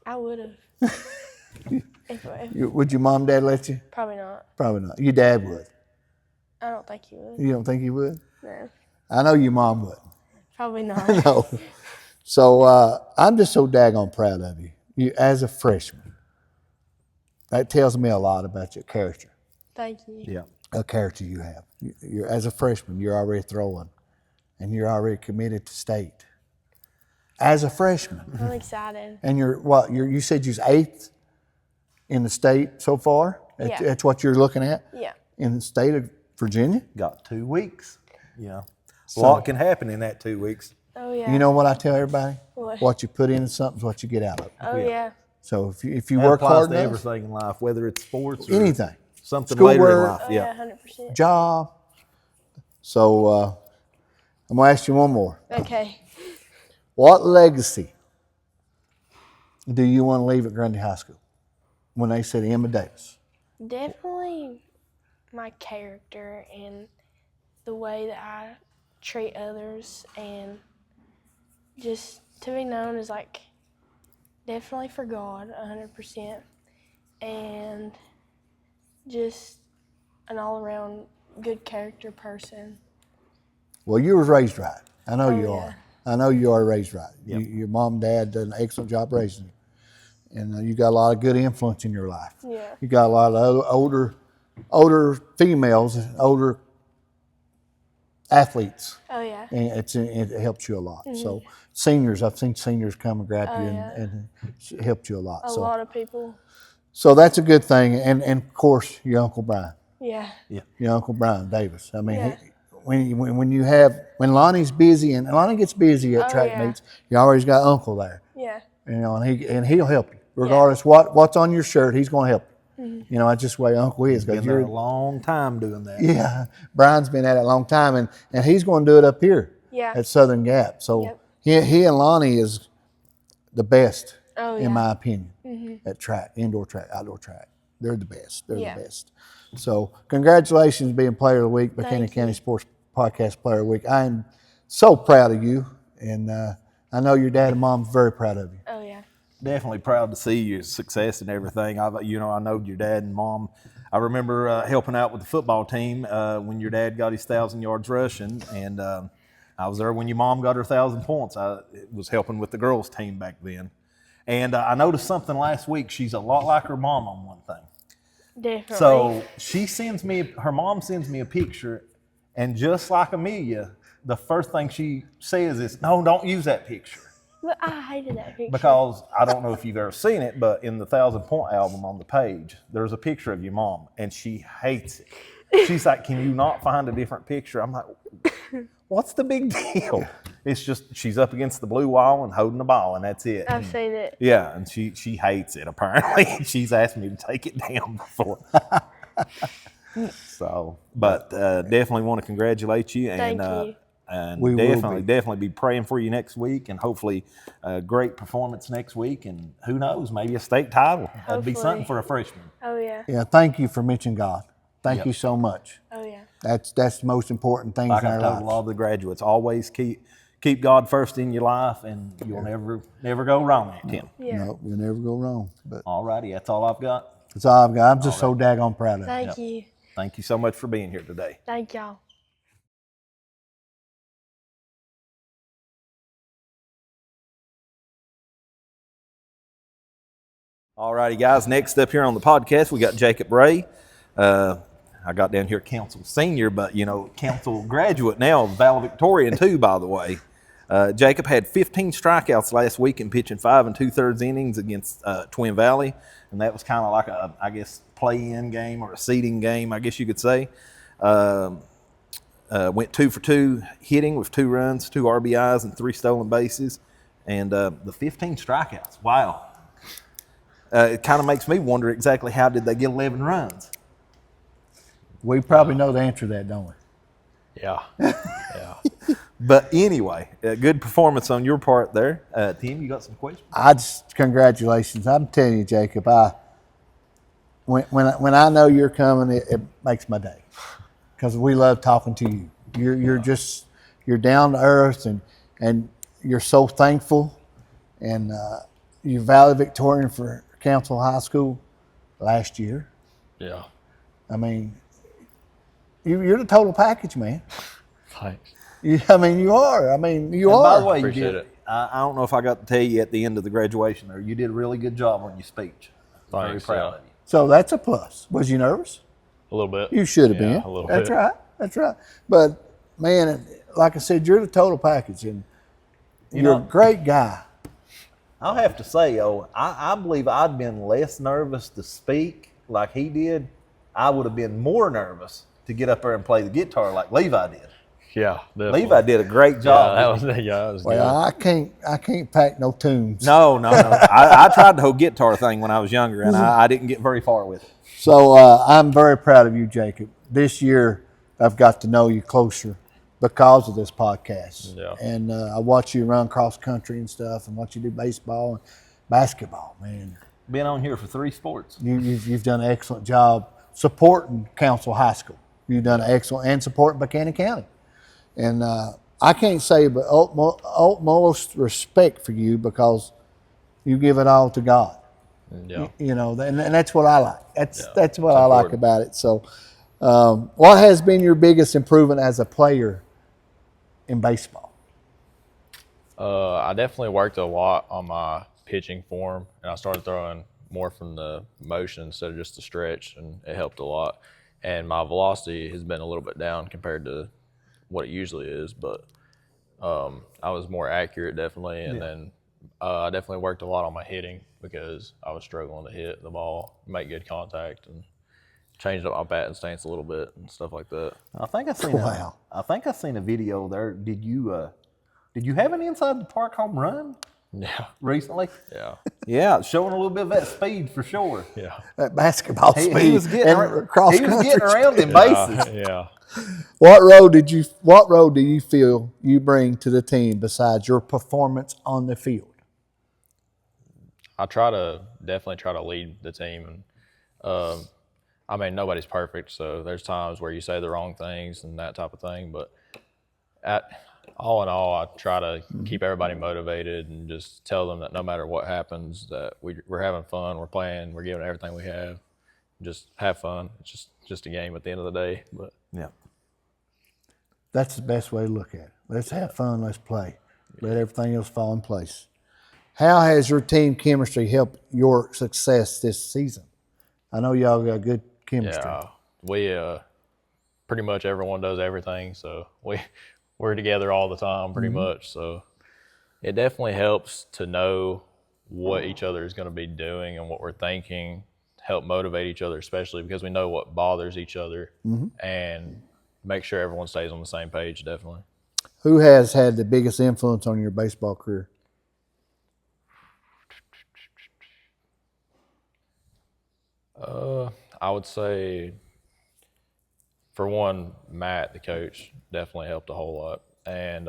D: I would have.
C: Would your mom and dad let you?
D: Probably not.
C: Probably not. Your dad would.
D: I don't think you would.
C: You don't think he would?
D: No.
C: I know your mom wouldn't.
D: Probably not.
C: No. So I'm just so daggone proud of you. You as a freshman. That tells me a lot about your character.
D: Thank you.
B: Yeah.
C: A character you have. You're as a freshman, you're already throwing, and you're already committed to state. As a freshman,
D: I'm excited.
C: and you said you're 8th in the state so far.
D: Yeah.
C: That's what you're looking at
D: Yeah.
C: in the state of Virginia.
B: Got 2 weeks. Yeah. A lot can happen in that 2 weeks.
D: Oh, yeah.
C: You know what I tell everybody?
D: What?
C: you put into something's what you get out of it.
D: Oh, yeah.
C: So if you
B: That
C: work
B: applies
C: hard
B: to
C: enough,
B: everything in life, whether it's sports or
C: anything,
B: something later in
C: Schoolwork.
B: life.
D: Oh, yeah, 100%.
C: job. So I'm gonna ask you one more.
D: Okay.
C: What legacy do you want to leave at Grundy High School when they said E.Davis?
D: Definitely my character and the way that I treat others, and just to be known as like definitely for God 100%, and just an all-around good character person.
C: Well, you was raised right. I know you
D: yeah.
C: are. I know you are raised right.
B: Yep.
C: Your mom and dad did an excellent job raising you, and you got a lot of good influence in your life.
D: Yeah.
C: You got a lot of older females, older athletes,
D: Oh, yeah.
C: and it helps you a lot. So seniors, I've seen seniors come and grab you
D: yeah.
C: and it helped you a lot.
D: A lot of people.
C: So that's a good thing, and of course your Uncle Brian,
D: Yeah.
C: your Uncle Brian Davis. I mean,
D: Yeah.
C: when Lonnie's busy, and Lonnie gets busy at
D: Oh,
C: track
D: yeah.
C: meets, you always got Uncle there,
D: Yeah.
C: and he'll help you regardless what's on your shirt. He's going to help you. That's just the way Uncle is. 'Cause
B: Been there a long time doing that.
C: yeah, Brian's been at it a long time, and he's going to do it up here
D: Yeah.
C: at Southern Gap. So
D: Yep.
C: he and Lonnie is the best,
D: Oh, yeah.
C: in my opinion, at track, indoor track, outdoor track. They're the best. They're
D: Yeah.
C: the best. So congratulations being Player of the Week, Buchanan
D: Thank
C: County
D: you.
C: Sports Podcast Player of the Week. I'm so proud of you, and I know your dad and mom are very proud of you.
D: Oh, yeah.
B: Definitely proud to see your success and everything. I know your dad and mom. I remember helping out with the football team when your dad got his 1,000 yards rushing, and I was there when your mom got her 1,000 points. I was helping with the girls' team back then. And I noticed something last week. She's a lot like her mom on one thing.
D: Definitely.
B: So her mom sends me a picture, and just like Amelia, the first thing she says is, "No, don't use that picture."
D: But I hated that picture.
B: Because I don't know if you've ever seen it, but in the 1,000-point album on the page, there's a picture of your mom, and she hates it. She's like, "Can you not find a different picture?" I'm like, "What's the big deal?" It's just she's up against the blue wall and holding the ball, and that's it.
D: I've seen it.
B: Yeah, and she hates it, apparently. She's asked me to take it down before. So, but definitely want to congratulate you. And,
D: Thank you.
B: And
C: We will
B: definitely be praying for you next week, and hopefully a great performance next week, and who knows, maybe a state title. That'd be something for a freshman.
D: Oh, yeah.
C: Yeah, thank you for mentioning God. Thank you so much.
D: Oh, yeah.
C: That's the most important thing
B: Like
C: in
B: I
C: our
B: told
C: lives.
B: a lot of the graduates, always keep God first in your life, and you'll never go wrong at Tim.
D: Yeah.
C: No, you'll never go wrong. But
B: All righty, that's all I've got.
C: that's all I've got. I'm just so daggone proud of you.
D: Thank you.
B: Thank you so much for being here today.
D: Thank y'all.
B: All righty, guys. Next up here on the podcast, we got Jacob Ray. I got down here council senior, but council graduate now, valedictorian too, by the way. Jacob had 15 strikeouts last week in pitching 5 2/3 innings against Twin Valley, and that was kind of like a, I guess, play-in game or a seeding game, I guess you could say. Went 2 for 2 hitting with 2 runs, 2 RBIs, and 3 stolen bases, and the 15 strikeouts. Wow. It kind of makes me wonder exactly how did they get 11 runs.
C: We probably know the answer to that, don't we?
A: Yeah. Yeah.
B: But anyway, a good performance on your part there. Tim, you got some questions?
C: Congratulations. I'm telling you, Jacob, when I know you're coming, it makes my day because we love talking to you. You're down to earth and you're so thankful, and you're valedictorian for Council High School last year.
A: Yeah.
C: I mean, you're the total package, man.
A: Thanks.
C: You are. I mean, you
B: And
C: are.
B: by the way,
A: Appreciate it.
B: I don't know if I got to tell you at the end of the graduation there, you did a really good job on your speech. Very
A: Thanks,
B: proud
A: yeah.
B: of you.
C: So that's a plus. Was you nervous?
A: A little bit.
C: You should have
A: Yeah,
C: been.
A: a little
C: That's
A: bit.
C: right. That's right. But man, like I said, you're the total package, and you're a great guy.
B: I'll have to say, I believe I'd been less nervous to speak like he did. I would have been more nervous to get up there and play the guitar like Levi did.
A: Yeah, definitely.
B: Levi did a great job.
A: That was good.
C: Well, I can't pack no tunes.
B: No. I tried the whole guitar thing when I was younger, and I didn't get very far with it.
C: So I'm very proud of you, Jacob. This year, I've got to know you closer because of this podcast.
A: Yeah.
C: And I watch you run cross country and stuff, and watch you do baseball and basketball. Man,
B: Been on here for 3 sports.
C: you've done an excellent job supporting Council High School. You've done an excellent and supporting Buchanan County. And I can't say but utmost respect for you because you give it all to God.
A: Yeah.
C: And that's what I like. That's what
A: it's
C: I like
A: important.
C: about it. So, what has been your biggest improvement as a player in baseball?
A: I definitely worked a lot on my pitching form, and I started throwing more from the motion instead of just the stretch, and it helped a lot. And my velocity has been a little bit down compared to what it usually is, but I was more accurate definitely, and then I definitely worked a lot on my hitting because I was struggling to hit the ball, make good contact, and changed up my batting stance a little bit and stuff like that.
B: I think I seen.
C: Wow.
B: I think I seen a video there. Did you have an inside the park home run
A: Yeah.
B: recently?
A: Yeah.
B: Yeah, showing a little bit of that speed for sure.
A: Yeah.
C: That basketball speed
B: He was getting
C: and cross
B: he was
C: country.
B: getting around in bases.
A: Yeah.
C: What role do you feel you bring to the team besides your performance on the field?
A: I definitely try to lead the team, and I mean, nobody's perfect, so there's times where you say the wrong things and that type of thing, but all in all, I try to keep everybody motivated and just tell them that no matter what happens, that we're having fun, we're playing, we're giving everything we have,
E: just have fun. It's just a game at the end of the day. But
B: Yeah.
C: That's the best way to look at it. Let's have fun. Let's play. Let everything else fall in place. How has your team chemistry helped your success this season? I know y'all got good chemistry.
E: yeah, we pretty much everyone does everything, so we're together all the time pretty much. So it definitely helps to know what each other is going to be doing and what we're thinking, help motivate each other, especially because we know what bothers each other, and make sure everyone stays on the same page. Definitely.
C: Who has had the biggest influence on your baseball career?
E: I would say, for one, Matt, the coach, definitely helped a whole lot. And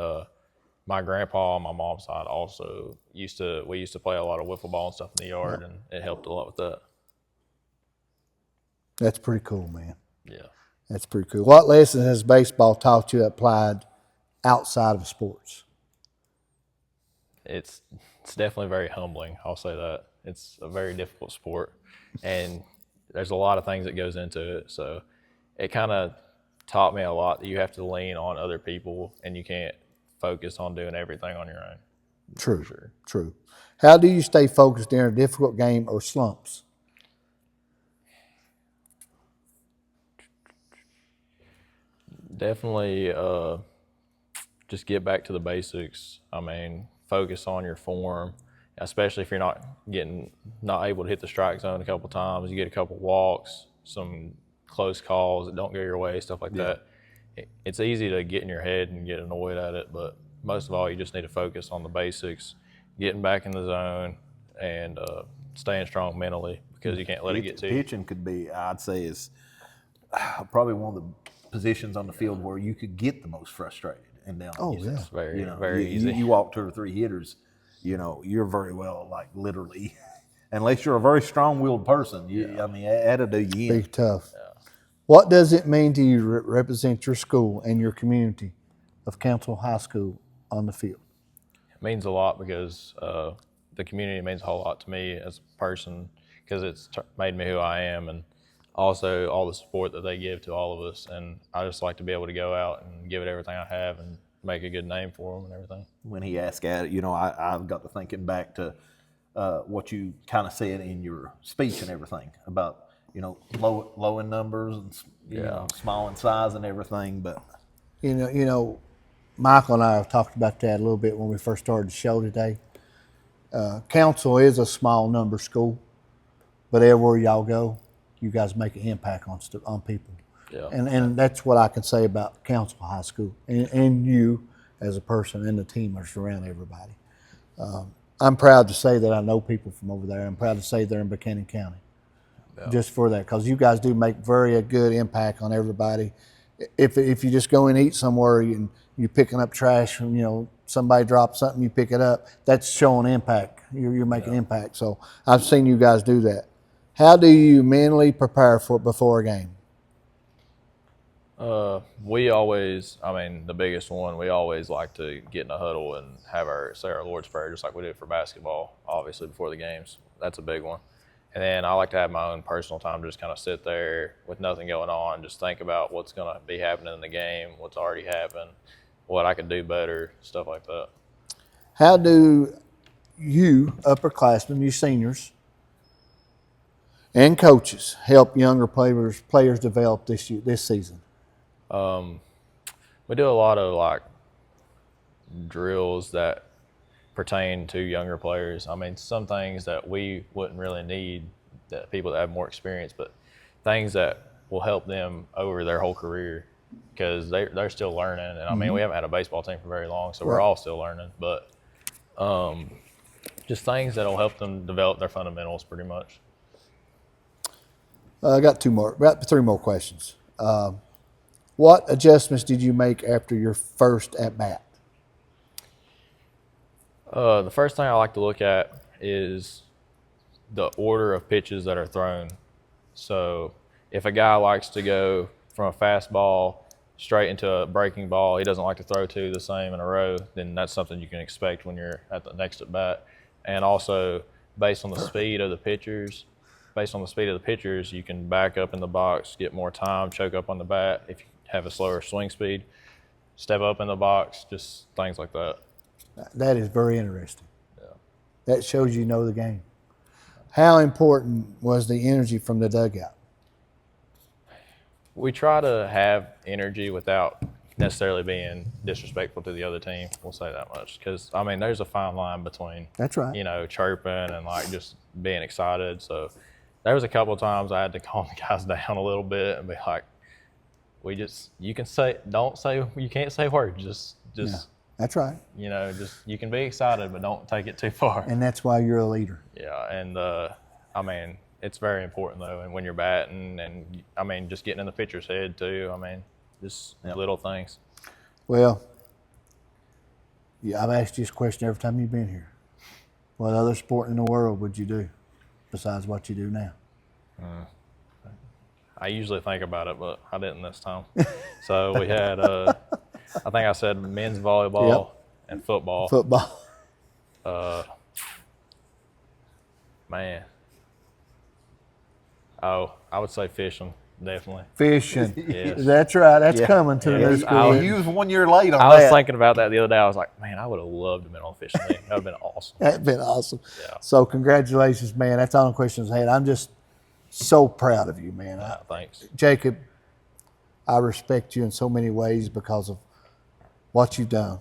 E: my grandpa on my mom's side also we used to play a lot of wiffle ball and stuff in the yard, and it helped a lot with that.
C: That's pretty cool, man.
E: Yeah.
C: That's pretty cool. What lessons has baseball taught you applied outside of sports?
E: It's definitely very humbling. I'll say that. It's a very difficult sport, and there's a lot of things that goes into it. So it kind of taught me a lot that you have to lean on other people, and you can't focus on doing everything on your own.
C: True,
E: Sure.
C: true. How do you stay focused during a difficult game or slumps?
E: Definitely just get back to the basics. I mean, focus on your form, especially if you're not able to hit the strike zone a couple times. You get a couple walks, some close calls that don't go your way, stuff like that. It's easy to get in your head and get annoyed at it, but most of all, you just need to focus on the basics, getting back in the zone, and staying strong mentally, because you can't let it get to you.
B: Pitching could be, I'd say, is probably one of the positions on the field where you could get the most frustrated. And down.
C: Oh, yeah.
E: It's very,
B: You know,
E: very easy.
B: You walk 2 or 3 hitters, you know, you're very well, like, literally, unless you're a very strong-willed person. I mean, that'll do you in.
C: Be tough. What does it mean to you to represent your school and your community of Council High School on the field?
E: It means a lot because the community means a whole lot to me as a person, because it's made me who I am, and also all the support that they give to all of us. And I just like to be able to go out and give it everything I have and make a good name for them and everything.
B: When he asked at it, you know, I've got to thinking back to what you kind of said in your speech and everything about, you know, low in numbers and you know, small in size and everything. But
C: You know, Michael and I have talked about that a little bit when we first started the show today. Council is a small number school, but everywhere y'all go, you guys make an impact on people.
E: Yeah.
C: And that's what I can say about Council High School and you as a person and the teamers around everybody. I'm proud to say that I know people from over there. I'm proud to say they're in Buchanan County. Just for that, because you guys do make very good impact on everybody. If you just go and eat somewhere and you're picking up trash and, you know, somebody drops something, you pick it up, that's showing impact. You're making impact. So I've seen you guys do that. How do you mentally prepare before a game?
E: We always, I mean, the biggest one, we always like to get in a huddle and say our Lord's Prayer, just like we do for basketball, obviously, before the games. That's a big one. And then I like to have my own personal time to just kind of sit there with nothing going on, just think about what's going to be happening in the game, what's already happened, what I could do better, stuff like that.
C: How do you, upperclassmen, you seniors, and coaches help younger players develop this season?
E: We do a lot of like drills that pertain to younger players. I mean, some things that we wouldn't really need, that people that have more experience, but things that will help them over their whole career, because they're still learning. And I mean, we haven't had a baseball team for very long, so we're all still learning. But just things that'll help them develop their fundamentals pretty much.
C: I got about 3 more questions. What adjustments did you make after your first at bat?
E: The first thing I like to look at is the order of pitches that are thrown. So if a guy likes to go from a fastball straight into a breaking ball, he doesn't like to throw 2 the same in a row, then that's something you can expect when you're at the next at bat. And also, based on the speed of the pitchers, based on the speed of the pitchers, you can back up in the box, get more time, choke up on the bat. If you have a slower swing speed, step up in the box, just things like that.
C: That is very interesting. Yeah. That shows you know the game. How important was the energy from the dugout?
E: We try to have energy without necessarily being disrespectful to the other team. We'll say that much. Because, I mean, there's a fine line between,
C: that's right,
E: you know, chirping and, like, just being excited. So there was a couple of times I had to calm the guys down a little bit and be like, you can't say words. Just
C: yeah, that's right.
E: You know, you can be excited, but don't take it too far.
C: And that's why you're a leader.
E: Yeah, and I mean, it's very important though, and when you're batting, and I mean, just getting in the pitcher's head too. I mean, just little things.
C: Well, yeah, I've asked you this question every time you've been here. What other sport in the world would you do besides what you do now?
E: I usually think about it, but I didn't this time. So we had, I think I said men's volleyball and football.
C: Football.
E: Man. Oh, I would say fishing, definitely.
C: Fishing.
E: Yes.
C: That's right. That's coming to the new school.
B: You was 1 year late on
E: I was
B: that.
E: thinking about that the other day. I was like, man, I would have loved to have been on the fishing team. That would have been awesome.
C: That'd been awesome.
E: Yeah.
C: So congratulations, man. That's all the questions I had. I'm just so proud of you, man.
E: Thanks.
C: Jacob, I respect you in so many ways because of what you've done,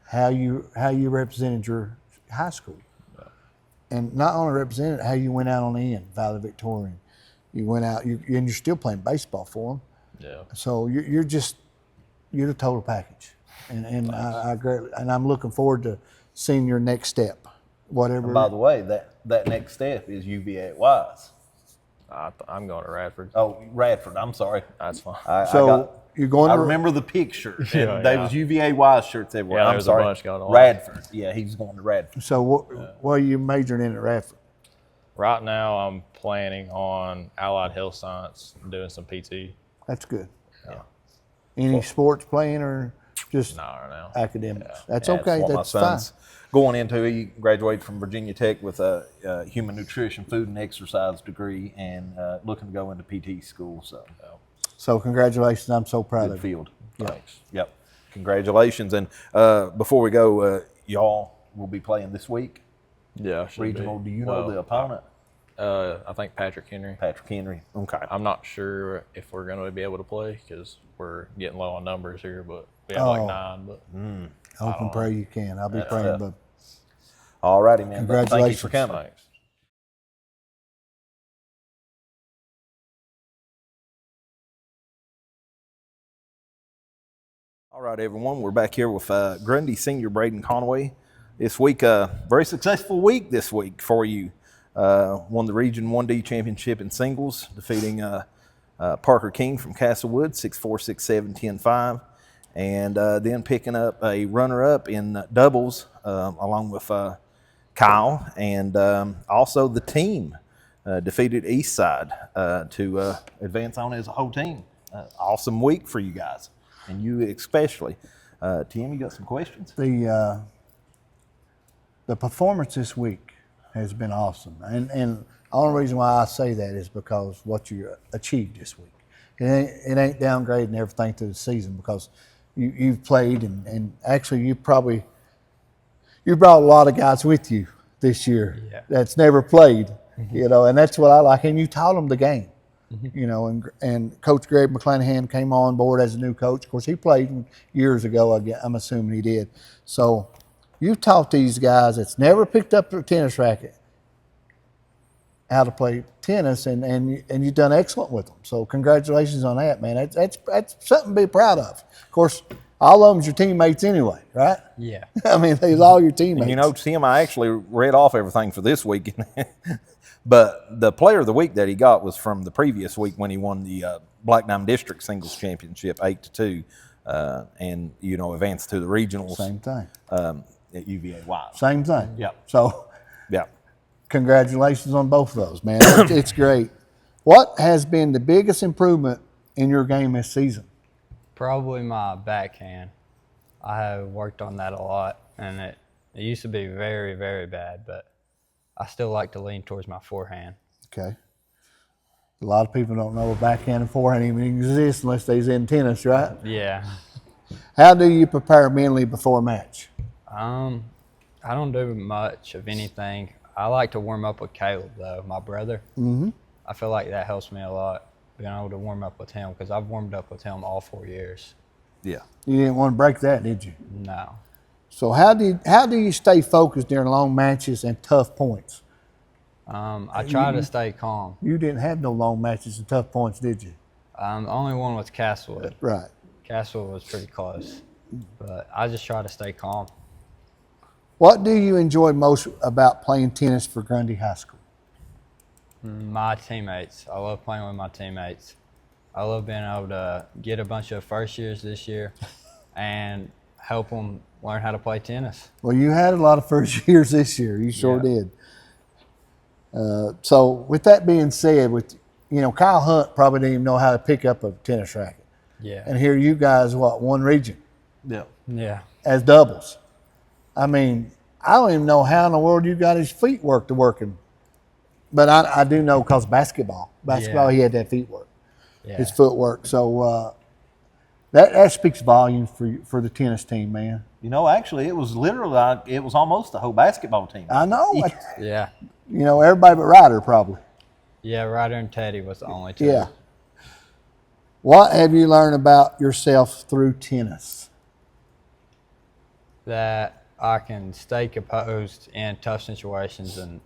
C: how you represented your high school, and not only represented, how you went out on the end, valedictorian. You went out, and you're still playing baseball for them.
E: Yeah.
C: So you're the total package, and I'm looking forward to seeing your next step, whatever.
B: And by the way, that next step is UVA at Wise.
E: I'm going to Radford.
B: Oh, Radford. I'm sorry.
E: That's fine.
C: You're going.
B: I
C: to
B: remember the picture.
E: Yeah,
B: There was UVA Wise shirts everywhere.
E: Yeah,
B: I'm
E: there's
B: sorry.
E: a bunch going on.
B: Radford. Yeah, he's going to Radford.
C: So what are you majoring in at Radford?
E: Right now, I'm planning on allied health science, doing some PT.
C: That's good.
E: Yeah.
C: Any sports playing or just
E: No.
C: academics?
E: Yeah.
C: That's
B: Yeah,
C: okay.
B: what
C: That's
B: my
C: fine.
B: son's going into. He graduated from Virginia Tech with a human nutrition, food, and exercise degree, and looking to go into PT school.
C: So congratulations. I'm so proud
B: Good
C: of you.
B: field. Thanks. Yep. Congratulations. And before we go, y'all will be playing this week.
E: Yeah, should
B: Regional.
E: be.
B: Do you know the opponent?
E: I think Patrick Henry.
B: Patrick Henry. Okay.
E: I'm not sure if we're going to be able to play because we're getting low on numbers here, but we have like 9. But
C: Hope and pray you can. I'll be praying, but
B: All righty, man.
C: Congratulations.
B: Thank you for coming.
E: thanks.
B: All right, everyone. We're back here with Grundy Senior Braden Conaway. This week, very successful week this week for you. Won the Region 1D Championship in singles, defeating Parker King from Castlewood, 6'4", 6'7", 10'5", and then picking up a runner-up in doubles along with Kyle, and also the team defeated Eastside to advance on as a whole team. Awesome week for you guys, and you especially. Tim, you got some questions?
C: the performance this week has been awesome. And the only reason why I say that is because what you achieved this week. It ain't downgrading everything through the season because you've played and actually you brought a lot of guys with you this year that's never played, and that's what I like. And you taught them the game, and Coach Greg McClanahan came on board as a new coach. Of course, he played years ago, I'm assuming he did. So you've taught these guys that's never picked up a tennis racket how to play tennis, and you've done excellent with them. So congratulations on that, man. That's something to be proud of. Of course, all of them's your teammates anyway, right?
A: Yeah.
C: I mean, they's all your teammates.
B: And Tim, I actually read off everything for this week, but the player of the week that he got was from the previous week when he won the Black Diamond District Singles Championship 8-2, and advanced to the regionals.
C: Same thing.
B: At UVA Wise.
C: Same thing.
B: Yeah.
C: So
B: Yeah.
C: congratulations on both of those, man. It's great. What has been the biggest improvement in your game this season?
F: Probably my backhand. I have worked on that a lot, and it used to be very, very bad, but I still like to lean towards my forehand.
C: Okay. A lot of people don't know a backhand and forehand even exists unless they's in tennis, right?
F: Yeah.
C: How do you prepare mentally before a match?
F: I don't do much of anything. I like to warm up with Caleb, though, my brother.
C: Mm-hmm.
F: I feel like that helps me a lot, being able to warm up with him, because I've warmed up with him all 4 years.
B: Yeah.
C: You didn't want to break that, did you?
F: No.
C: So how do you stay focused during long matches and tough points?
F: I try to stay calm.
C: You didn't have no long matches and tough points, did you?
F: The only one was Castlewood.
C: Right.
F: Castlewood was pretty close, but I just try to stay calm.
C: What do you enjoy most about playing tennis for Grundy High School?
F: My teammates. I love playing with my teammates. I love being able to get a bunch of first years this year and help them learn how to play tennis.
C: Well, you had a lot of first years this year. You sure did. So with that being said, Kyle Hunt probably didn't even know how to pick up a tennis racket.
F: Yeah.
C: And here you guys, won region
B: Yeah.
F: Yeah.
C: as doubles. I mean, I don't even know how in the world you got his feet working. But I do know because basketball, he had that feet work, his footwork. So that speaks volumes for the tennis team, man.
B: Actually, it was literally it was almost the whole basketball team.
C: I know.
F: Yeah.
C: Everybody but Ryder probably.
F: Yeah, Ryder and Teddy was the only two.
C: Yeah. What have you learned about yourself through tennis?
F: That I can stay composed in tough situations, and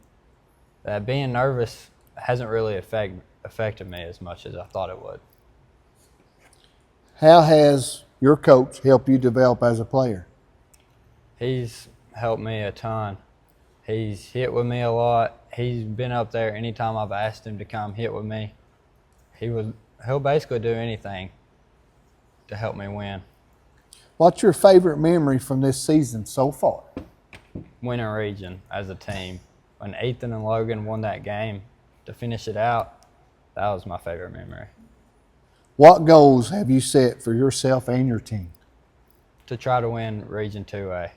F: that being nervous hasn't really affected me as much as I thought it would.
C: How has your coach helped you develop as a player?
F: He's helped me a ton. He's hit with me a lot. He's been up there anytime I've asked him to come hit with me. He'll basically do anything to help me win.
C: What's your favorite memory from this season so far?
F: Winning region as a team. When Ethan and Logan won that game to finish it out, that was my favorite memory.
C: What goals have you set for yourself and your team?
F: To try to win Region 2A.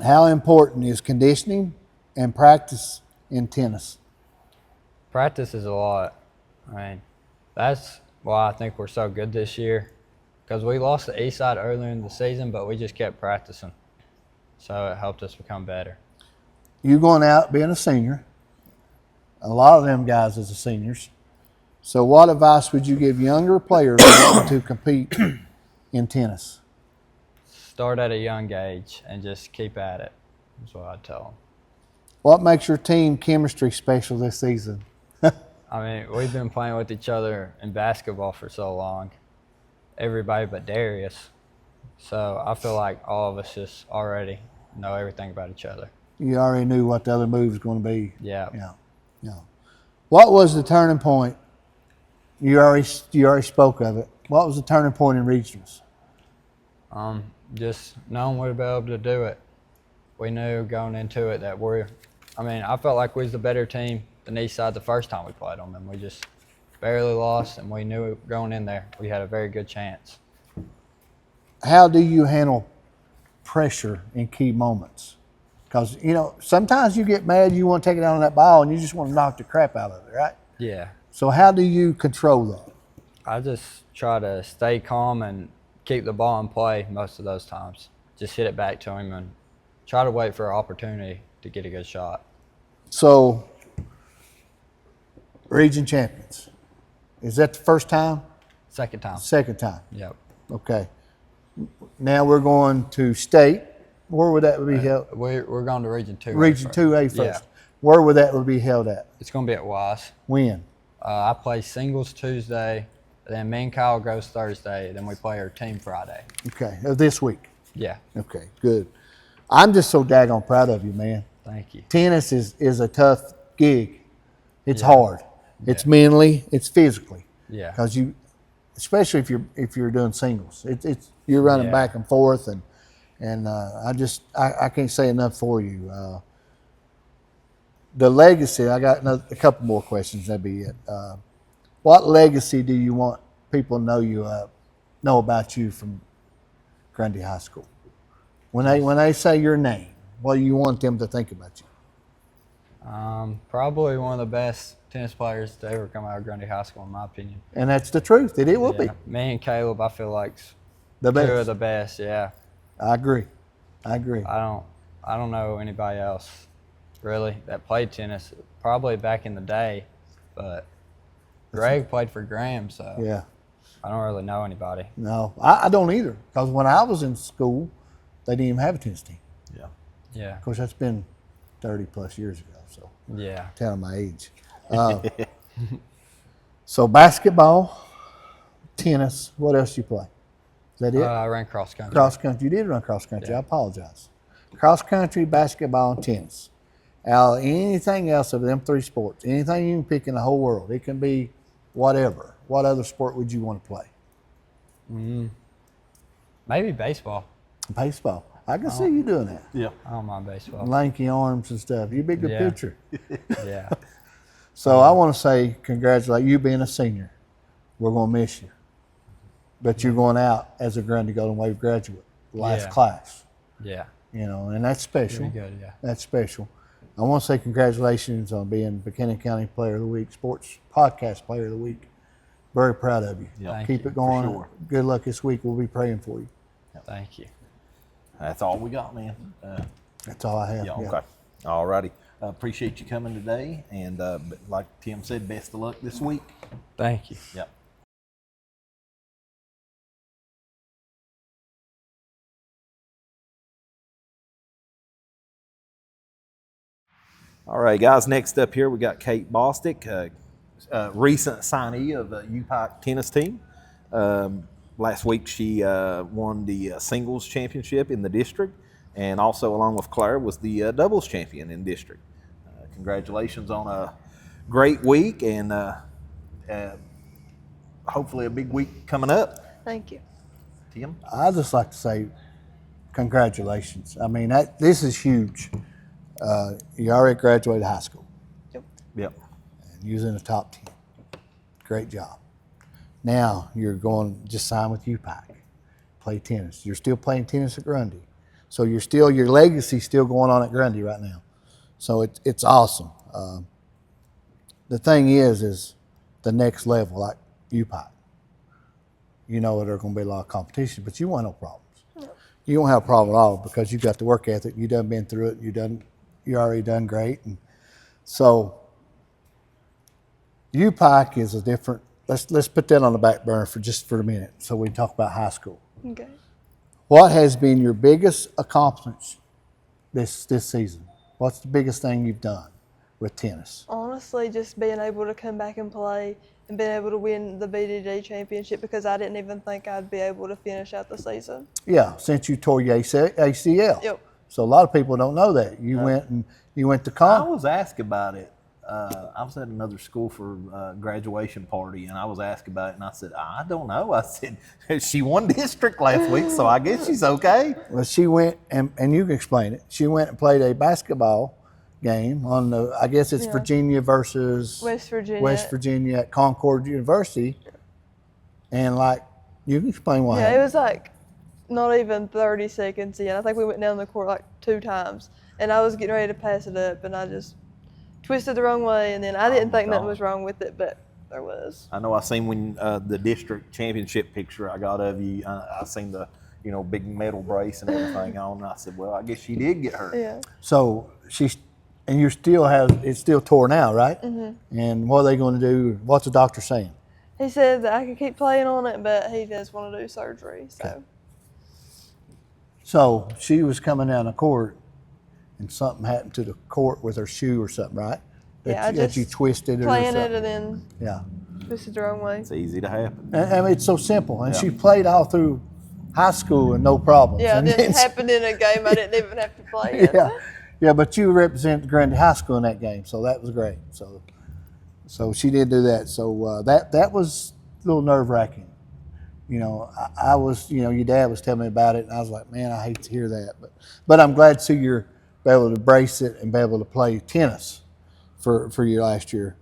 C: How important is conditioning and practice in tennis?
F: Practice is a lot. I mean, that's why I think we're so good this year, because we lost the East Side earlier in the season, but we just kept practicing. So it helped us become better.
C: You going out being a senior, a lot of them guys as the seniors. So what advice would you give younger players wanting to compete in tennis?
F: Start at a young age and just keep at it, is what I'd tell them.
C: What makes your team chemistry special this season?
F: I mean, we've been playing with each other in basketball for so long, everybody but Darius. So I feel like all of us just already know everything about each other.
C: You already knew what the other move was going to be.
F: Yeah.
C: Yeah. What was the turning point? You already spoke of it. What was the turning point in regionals?
F: Just knowing we'd be able to do it. We knew going into it that I felt like we was the better team than East Side the first time we played them, and we just barely lost, and we knew going in there we had a very good chance.
C: How do you handle pressure in key moments? Because, sometimes you get mad, you want to take it out on that ball, and you just want to knock the crap out of it, right?
F: Yeah.
C: So how do you control that?
F: I just try to stay calm and keep the ball in play most of those times. Just hit it back to him and try to wait for an opportunity to get a good shot.
C: So, region champions. Is that the first time?
F: Second time.
C: Second time.
F: Yep.
C: Okay. Now we're going to state. Where would that be held?
F: We're going to Region 2A.
C: Region 2A first.
F: Yeah.
C: Where would that be held at?
F: It's going to be at Wise.
C: When?
F: I play singles Tuesday, then me and Kyle goes Thursday, then we play our team Friday.
C: Okay. This week.
F: Yeah.
C: Okay. Good. I'm just so daggone proud of you, man.
F: Thank you.
C: Tennis is a tough gig. It's hard. It's mentally. It's physically.
F: Yeah.
C: Because especially if you're doing singles, you're running back and forth, and I can't say enough for you. The legacy. I got a couple more questions. That'd be it. What legacy do you want people to know about you from Grundy High School? When they say your name, what do you want them to think about you?
F: Probably one of the best tennis players to ever come out of Grundy High School, in my opinion.
C: And that's the truth. It will be.
F: Yeah. Me and Caleb, I feel like
C: The
F: two of
C: best.
F: the best. Yeah.
C: I agree. I agree.
F: I don't know anybody else really that played tennis. Probably back in the day, but Greg played for Graham, so
C: Yeah.
F: I don't really know anybody.
C: No, I don't either. Because when I was in school, they didn't even have a tennis team.
B: Yeah.
F: Yeah.
C: Of course, that's been 30 plus years ago. So
F: Yeah.
C: telling my age. So basketball, tennis. What else you play? Is that it?
F: I ran cross country.
C: Cross country. You did run cross country.
F: Yeah.
C: I apologize. Cross country, basketball, and tennis. Al, anything else of them three sports, anything you can pick in the whole world, it can be whatever. What other sport would you want to play?
F: Maybe baseball.
C: Baseball. I can see you doing that.
B: Yeah.
F: I don't mind baseball.
C: Lanky arms and stuff. You'd be a good
F: Yeah.
C: pitcher.
F: Yeah.
C: So I want to say congratulate you being a senior. We're going to miss you. But you're going out as a Grundy Golden Wave graduate, last
F: Yeah.
C: class.
F: Yeah.
C: You know, and that's special.
F: Pretty good, yeah.
C: That's special. I want to say congratulations on being Buchanan County Player of the Week, Sports Podcast Player of the Week. Very proud of you.
B: Yeah.
F: Thank
C: Keep
F: you.
C: it going.
B: sure.
C: Good luck this week. We'll be praying for you.
F: Thank you.
B: That's all we got, man.
C: That's all I have.
B: Yeah, okay. All righty. Appreciate you coming today. And like Tim said, best of luck this week.
F: Thank you.
B: Yep. All right, guys. Next up here, we got K.Bostic, recent signee of the UPike tennis team. Last week, she won the singles championship in the district, and also, along with Claire, was the doubles champion in district. Congratulations on a great week, and hopefully a big week coming up.
D: Thank you.
B: Tim?
C: I'd just like to say congratulations. I mean, this is huge. You already graduated high school.
B: Yep.
C: And you was in the top 10. Great job. Now you're going to just sign with UPike, play tennis. You're still playing tennis at Grundy. So your legacy's still going on at Grundy right now. So it's awesome. The thing is the next level, like UPike. You know there's going to be a lot of competition, but you won't have no problems. No. You won't have a problem at all because you got the work ethic. You done been through it. You already done great. And so UPike is a different. Let's put that on the back burner for a minute, so we can talk about high school.
D: Okay.
C: What has been your biggest accomplishment this season? What's the biggest thing you've done with tennis?
G: Honestly, just being able to come back and play and being able to win the BDD championship because I didn't even think I'd be able to finish out the season.
C: Yeah, since you tore your ACL.
G: Yep.
C: So a lot of people don't know that. You went to
B: I
C: college.
B: was asked about it. I was at another school for a graduation party, and I was asked about it, and I said, I don't know. I said, she won district last week, so I guess she's okay.
C: Well, she went, and you can explain it. She went and played a basketball game on I guess it's Virginia versus
G: West Virginia
C: at Concord University. And you can explain why.
G: Yeah, it was like not even 30 seconds in. I think we went down the court like 2 times, and I was getting ready to pass it up, and I just twisted the wrong way, and then I didn't think nothing was wrong with it, but there was.
B: I know I seen when the district championship picture I got of you, I seen the big metal brace and everything on, and I said, well, I guess she did get hurt.
G: Yeah.
C: So and you still it's still torn out, right? Mm-hmm. And what are they going to do? What's the doctor saying?
G: He said that I could keep playing on it, but he does want to do surgery.
C: So she was coming down the court, and something happened to the court with her shoe or something, right? That you twisted it or
G: playing
C: something.
G: it and then twisted the wrong way.
B: It's easy to happen.
C: And I mean, it's so simple. And she played all through high school and no problems.
G: Yeah,
C: and
G: it didn't happen in a game I didn't even have to play in.
C: Yeah, but you represented Grundy High School in that game, so that was great. So she did do that. So that was a little nerve-wracking. I was, your dad was telling me about it, and I was like, man, I hate to hear that. But I'm glad to see you're able to brace it and be able to play tennis for you last year.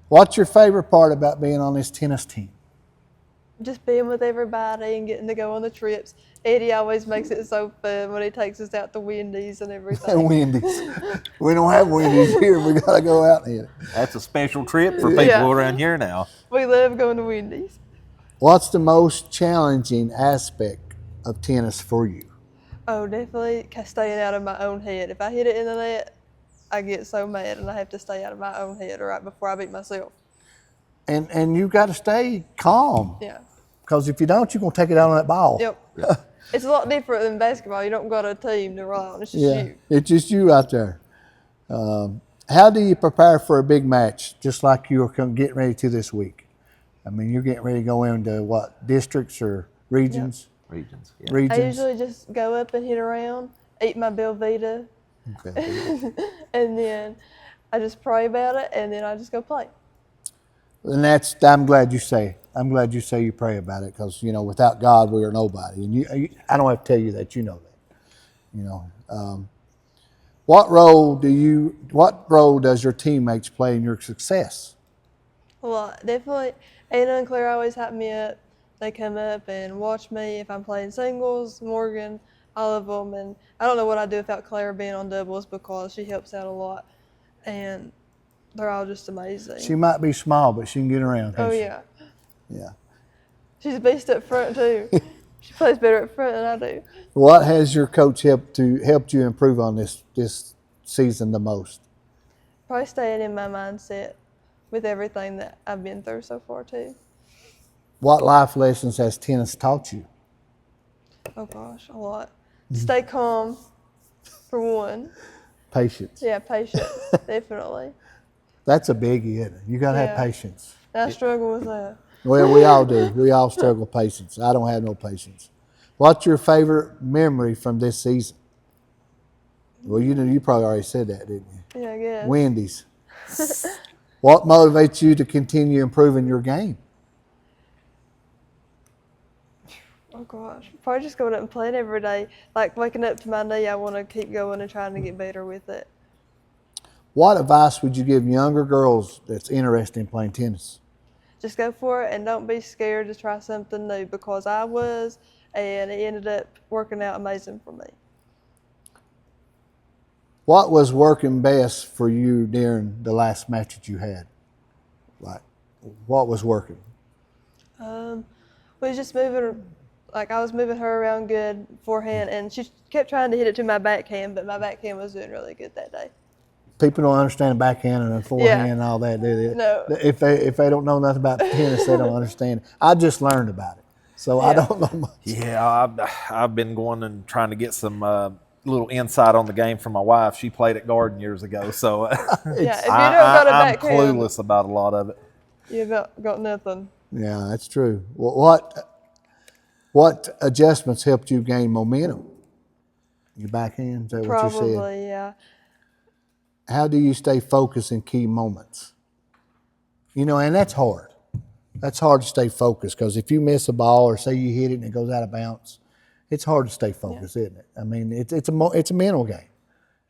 C: What's your favorite part about being on this tennis team?
G: just being with everybody and getting to go on the trips. Eddie always makes it so fun when he takes us out to Wendy's and everything.
C: Wendy's. We don't have Wendy's here. We got to go out and eat it.
B: That's a special trip for people
G: Yeah.
B: around here now.
G: We love going to Wendy's.
C: What's the most challenging aspect of tennis for you?
G: Oh, definitely staying out of my own head. If I hit it in the net, I get so mad and I have to stay out of my own head right before I beat myself.
C: And you got to stay calm.
G: Yeah.
C: Because if you don't, you're going to take it out on that ball.
G: Yep. It's a lot different than basketball. You don't got a team to rely on. It's just you.
C: It's just you out there. How do you prepare for a big match, just like you're getting ready to this week? I mean, you're getting ready to go into what, districts or regions?
B: Regions. Yeah.
C: Regions.
G: I usually just go up and hit around, eat my Belvita,
C: Okay.
G: and then I just pray about it, and then I just go play.
C: And I'm glad you say you pray about it, because without God we are nobody. And I don't have to tell you that, you know that. What role does your teammates play in your success?
G: Well, definitely, Anna and Claire always hype me up. They come up and watch me if I'm playing singles, Morgan, all of them. And I don't know what I'd do without Claire being on doubles, because she helps out a lot. And they're all just amazing.
C: She might be small, but she can get around.
G: Oh,
C: she?
G: yeah.
C: Yeah.
G: She's a beast up front, too. She plays better up front than I do.
C: What has your coach helped you improve on this season the most?
G: Probably staying in my mindset with everything that I've been through so far, too.
C: What life lessons has tennis taught you?
G: Oh, gosh, a lot. Stay calm, for one.
C: Patience.
G: Yeah, patience, definitely.
C: That's a biggie, isn't it? You got to have
G: Yeah.
C: patience.
G: I struggle with that.
C: Well, we all do. We all struggle with patience. I don't have no patience. What's your favorite memory from this season? Well, you probably already said that, didn't you?
G: Yeah, I guess.
C: Wendy's. What motivates you to continue improving your game?
G: Oh, gosh. Probably just going up and playing every day. Like, waking up to my knee, I want to keep going and trying to get better with it.
C: What advice would you give younger girls that's interested in playing tennis?
G: Just go for it and don't be scared to try something new, because I was, and it ended up working out amazing for me.
C: What was working best for you during the last match that you had? Like, what was working?
G: We was just moving, like I was moving her around good forehand, and she kept trying to hit it to my backhand, but my backhand was doing really good that day.
C: People don't understand the backhand and the forehand and all that, do they?
G: No.
C: If they don't know nothing about tennis, they don't understand. I just learned about it, so I don't know much.
B: Yeah, I've been going and trying to get some little insight on the game from my wife. She played at Garden years ago, so
G: Yeah, if you don't got a
B: I'm
G: backhand,
B: clueless about a lot of it.
G: you got nothing.
C: Yeah, that's true. What adjustments helped you gain momentum? Your backhand, is that what you said?
G: Probably, yeah.
C: How do you stay focused in key moments? And that's hard. That's hard to stay focused, because if you miss a ball or say you hit it and it goes out of bounds, it's hard to stay focused, isn't it? I mean, it's a mental game.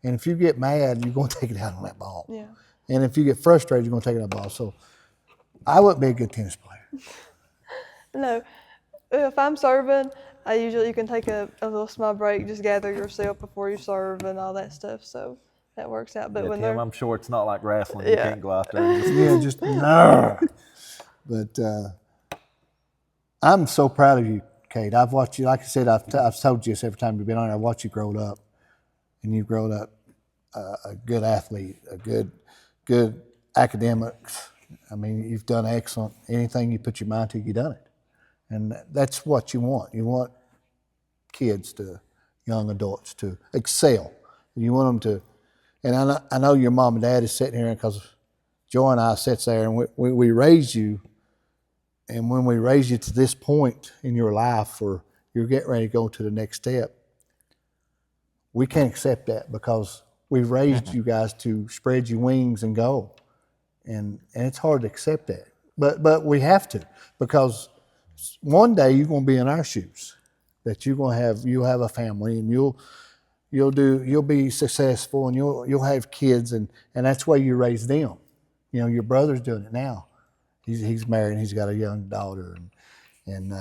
C: And if you get mad, you're going to take it out on that ball.
G: Yeah.
C: And if you get frustrated, you're going to take it out on the ball. So I wouldn't be a good tennis player.
G: No, if I'm serving, you can take a little small break, just gather yourself before you serve and all that stuff. So that works out. But
B: Yeah,
G: when
B: Tim, I'm sure it's not like wrestling. You
G: Yeah.
B: can't go out there and just
C: Yeah, just But I'm so proud of you, Kate. I've watched you. Like I said, I've told you this every time you've been on here. I've watched you grow up, and you've grown up a good athlete, a good academics. I mean, you've done excellent. Anything you put your mind to, you've done it, and that's what you want. You want kids young adults to excel. You want them to. And I know your mom and dad is sitting here, because Joy and I sits there, and we raised you. And when we raise you to this point in your life where you're getting ready to go to the next step, we can't accept that, because we've raised you guys to spread your wings and go. And it's hard to accept that. But we have to, because one day you're going to be in our shoes, that you'll have a family, and you'll be successful, and you'll have kids, and that's the way you raise them. Your brother's doing it now. He's married and he's got a young daughter, and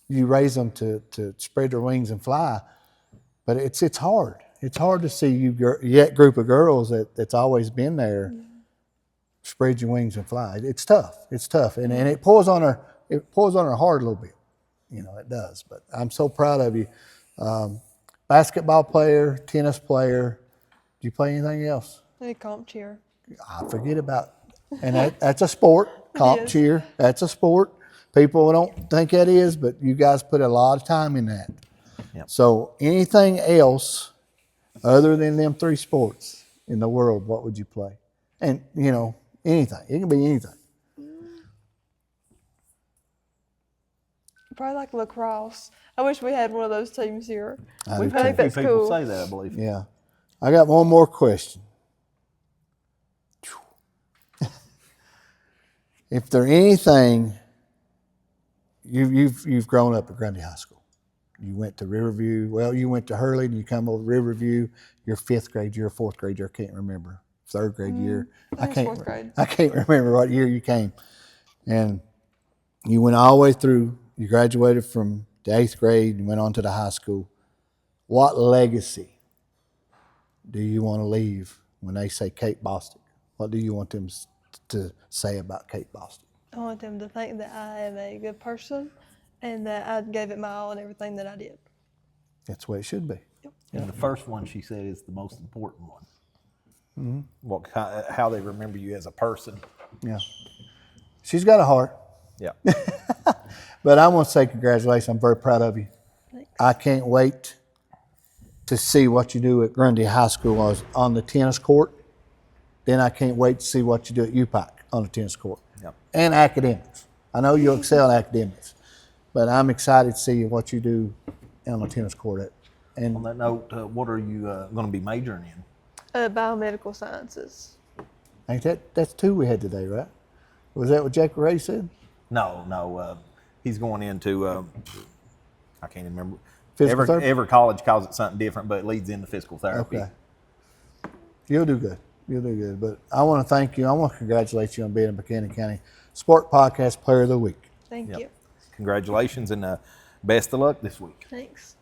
C: you raise them to spread their wings and fly. But it's hard. It's hard to see that group of girls that's always been there spread your wings and fly. It's tough. It's tough, and it pulls on her. It pulls on her heart a little bit. It does. But I'm so proud of you. Basketball player, tennis player. Do you play anything else?
G: I comp cheer.
C: I forget about, and that's a sport. Comp
G: is.
C: cheer. That's a sport. People don't think that is, but you guys put a lot of time in that.
B: Yep.
C: So anything else other than them 3 sports in the world, what would you play? And, anything. It can be anything.
G: Probably like lacrosse. I wish we had one of those teams here.
C: I
G: I
C: do
G: think
C: too.
G: that's
B: People
G: cool.
B: say that, I believe.
C: Yeah. I got one more question. If there anything, you've grown up at Grundy High School. You went to Riverview. Well, you went to Hurley and you come over to Riverview. You're 5th grade year, 4th grade year. I can't remember. 3rd grade year.
G: I think it's 4th grade.
C: I can't remember what year you came. And you went all the way through. You graduated from the 8th grade and went on to the high school. What legacy do you want to leave when they say K.Bostic? What do you want them to say about K.Bostic?
G: I want them to think that I am a good person and that I gave it my all and everything that I did.
C: That's the way it should be.
B: And the first one she said is the most important one. Mm-hmm. How they remember you as a person.
C: Yeah. She's got a heart.
B: Yeah.
C: But I want to say congratulations. I'm very proud of you.
G: Thanks.
C: I can't wait to see what you do at Grundy High School on the tennis court. Then I can't wait to see what you do at UPAC on the tennis court.
B: Yep.
C: And academics. I know you'll excel in academics, but I'm excited to see what you do on the tennis court.
B: On that note, what are you going to be majoring in?
G: Biomedical sciences.
C: Ain't that's 2 we had today, right? Was that what J.Ray said?
B: No. He's going into, I can't even remember.
C: Physical therapy?
B: Every college calls it something different, but it leads into physical therapy.
C: Okay. You'll do good. You'll do good. But I want to thank you. I want to congratulate you on being a Buchanan County Sport Podcast Player of the Week.
G: Thank
B: Yep.
G: you.
B: Congratulations and best of luck this week.
G: Thanks.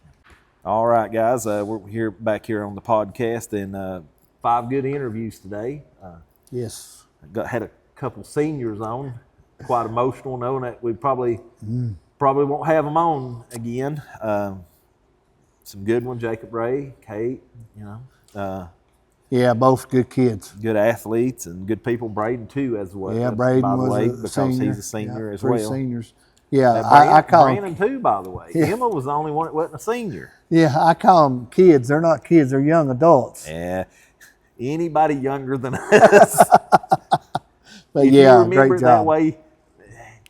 B: All right, guys. We're back here on the podcast and 5 good interviews today.
C: Yes.
B: Had a couple seniors on. Quite emotional, knowing that we probably won't have them on again. Some good ones, Jacob Ray, Kate,
C: Yeah, both good kids.
B: good athletes and good people. Braden too, as well.
C: Yeah, Braden
B: by the
C: was
B: way,
C: a
B: because
C: senior.
B: he's a senior
C: Yeah,
B: as
C: 3
B: well.
C: seniors. Yeah,
B: And
C: I call
B: Brandon
C: them.
B: too, by the way.
C: Yeah.
B: Emma was the only one that wasn't a senior.
C: Yeah, I call them kids. They're not kids. They're young adults.
B: Yeah, anybody younger than us.
C: But
B: if
C: yeah,
B: you remember
C: great
B: it that
C: job.
B: way,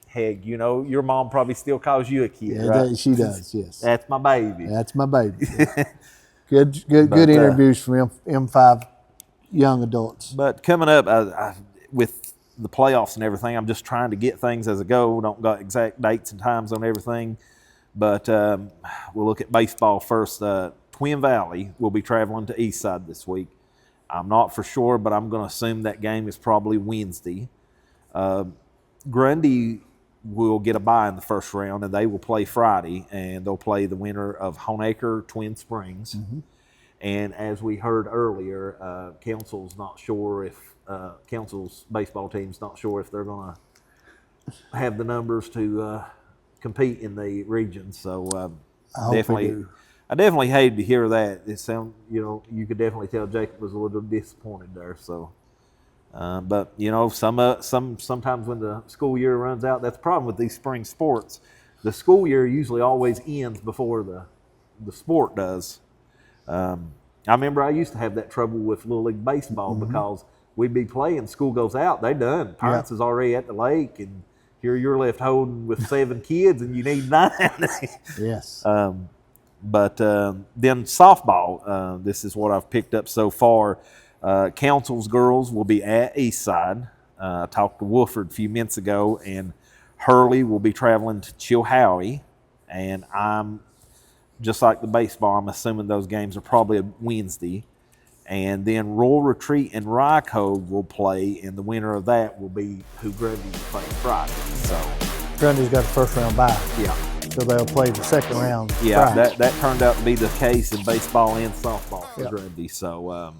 B: heck, your mom probably still calls you a kid,
C: Yeah,
B: right?
C: she does. Yes,
B: That's my baby.
C: that's my baby. Good
B: But,
C: interviews from M5 young adults.
B: But coming up with the playoffs and everything, I'm just trying to get things as I go. Don't got exact dates and times on everything. But we'll look at baseball first. Twin Valley will be traveling to Eastside this week. I'm not for sure, but I'm going to assume that game is probably Wednesday. Grundy will get a bye in the first round, and they will play Friday, and they'll play the winner of Honaker Twin Springs. Mm-hmm. And as we heard earlier, Council's not sure if Council's baseball team's not sure if they're going to have the numbers to compete in the region. So
C: I hope we do.
B: I definitely hated to hear that. It sound, you could definitely tell Jacob was a little disappointed there. So, but sometimes when the school year runs out, that's the problem with these spring sports. The school year usually always ends before the sport does. I remember I used to have that trouble with Little League Baseball because we'd be playing, school goes out, they done. Parents is already at the lake, and here you're left holding with 7 kids, and you need 9.
C: Yes.
B: But then softball, this is what I've picked up so far. Council's girls will be at Eastside. I talked to Wolford a few minutes ago, and Hurley will be traveling to Chilhowie. And I'm, just like the baseball, I'm assuming those games are probably a Wednesday. And then Royal Retreat and Rycove will play, and the winner of that will be who Grundy will play Friday. So
C: Grundy's got the first round bye.
B: Yeah.
C: So they'll play the second round.
B: Yeah,
C: Friday.
B: that turned out to be the case in baseball and softball for
C: Yep.
B: Grundy. So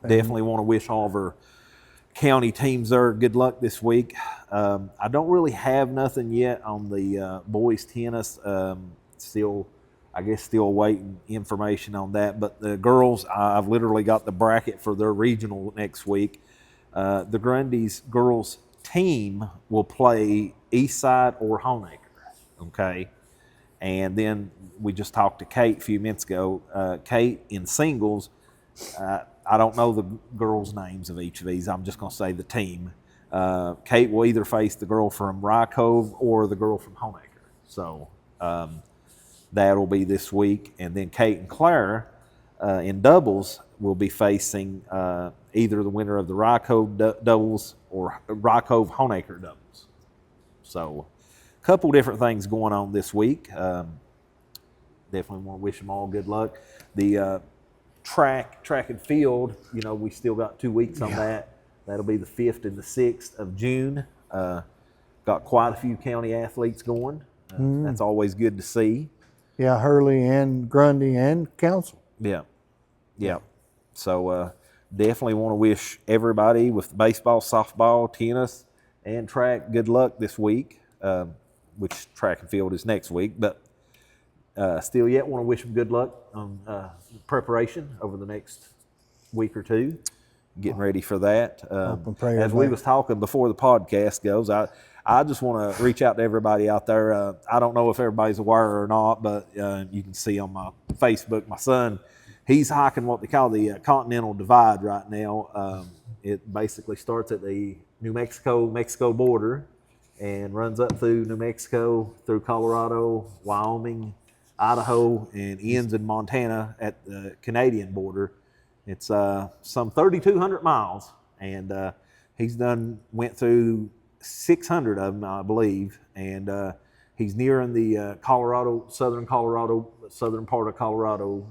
B: definitely want to wish all of our county teams there good luck this week. I don't really have nothing yet on the boys tennis. Still waiting information on that. But the girls, I've literally got the bracket for their regional next week. The Grundy's girls team will play Eastside or Honaker. Okay. And then we just talked to Kate a few minutes ago. Kate in singles, I don't know the girls' names of each of these. I'm just going to say the team. Kate will either face the girl from Rye Cove or the girl from Honaker. So that'll be this week. And then Kate and Claire in doubles will be facing either the winner of the Rye Cove doubles or Rye Cove Honaker doubles. So a couple different things going on this week. Definitely want to wish them all good luck. The track and field, we still got 2 weeks on that. That'll be the 5th and the 6th of June. Got quite a few county athletes going. That's always good to see.
C: Yeah, Hurley and Grundy and Council.
B: Yeah. So definitely want to wish everybody with baseball, softball, tennis, and track good luck this week, which track and field is next week. But still yet want to wish them good luck on preparation over the next week or two, getting ready for that. As we was talking before the podcast goes, I just want to reach out to everybody out there. I don't know if everybody's aware or not, but you can see on my Facebook, my son, he's hiking what they call the Continental Divide right now. It basically starts at the New Mexico border and runs up through New Mexico, through Colorado, Wyoming, Idaho, and ends in Montana at the Canadian border. It's some 3,200 miles, and he's went through 600 of them, I believe, and he's nearing the southern part of Colorado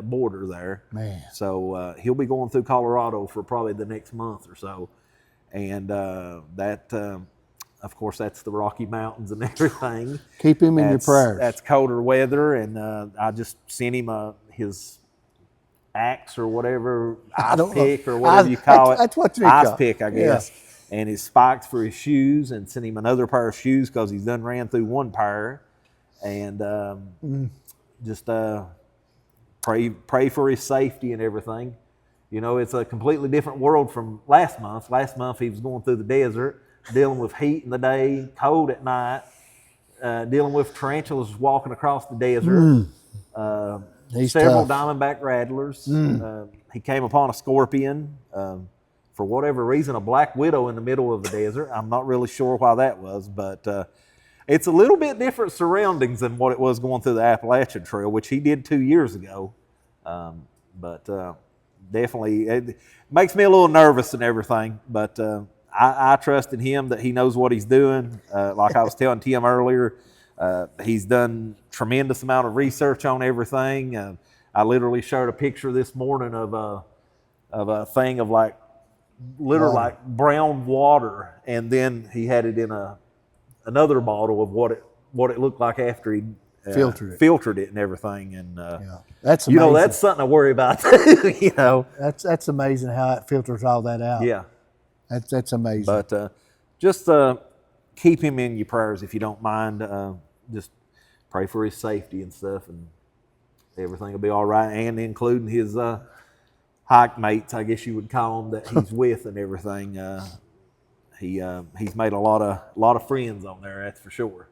B: border there.
C: Man.
B: So he'll be going through Colorado for probably the next month or so, and of course, that's the Rocky Mountains and everything.
C: Keep him in your prayers.
B: That's colder weather, and I just sent him his axe or whatever, ice pick or whatever you call it.
C: That's what you
B: ice
C: call
B: pick, I guess. Yeah. And his spikes for his shoes, and sent him another pair of shoes because he's done ran through one pair. And just pray for his safety and everything. It's a completely different world from last month. Last month he was going through the desert, dealing with heat in the day, cold at night, dealing with tarantulas walking across the desert, several diamondback rattlers. He came upon a scorpion, for whatever reason, a black widow in the middle of the desert. I'm not really sure why that was, but it's a little bit different surroundings than what it was going through the Appalachian Trail, which he did 2 years ago. But definitely, it makes me a little nervous and everything, but I trust in him that he knows what he's doing. Like I was telling Tim earlier, he's done tremendous amount of research on everything. I literally shared a picture this morning of a thing of like brown water, and then he had it in another bottle of what it looked like after he filtered it and everything. And
C: that's amazing.
B: That's something I worry about too.
C: That's amazing how it filters all that out.
B: Yeah.
C: That's amazing.
B: But just keep him in your prayers if you don't mind. Just pray for his safety and stuff, and everything will be all right, and including his hike mates, I guess you would call them, that he's with and everything. He's made a lot of friends on there, that's for sure.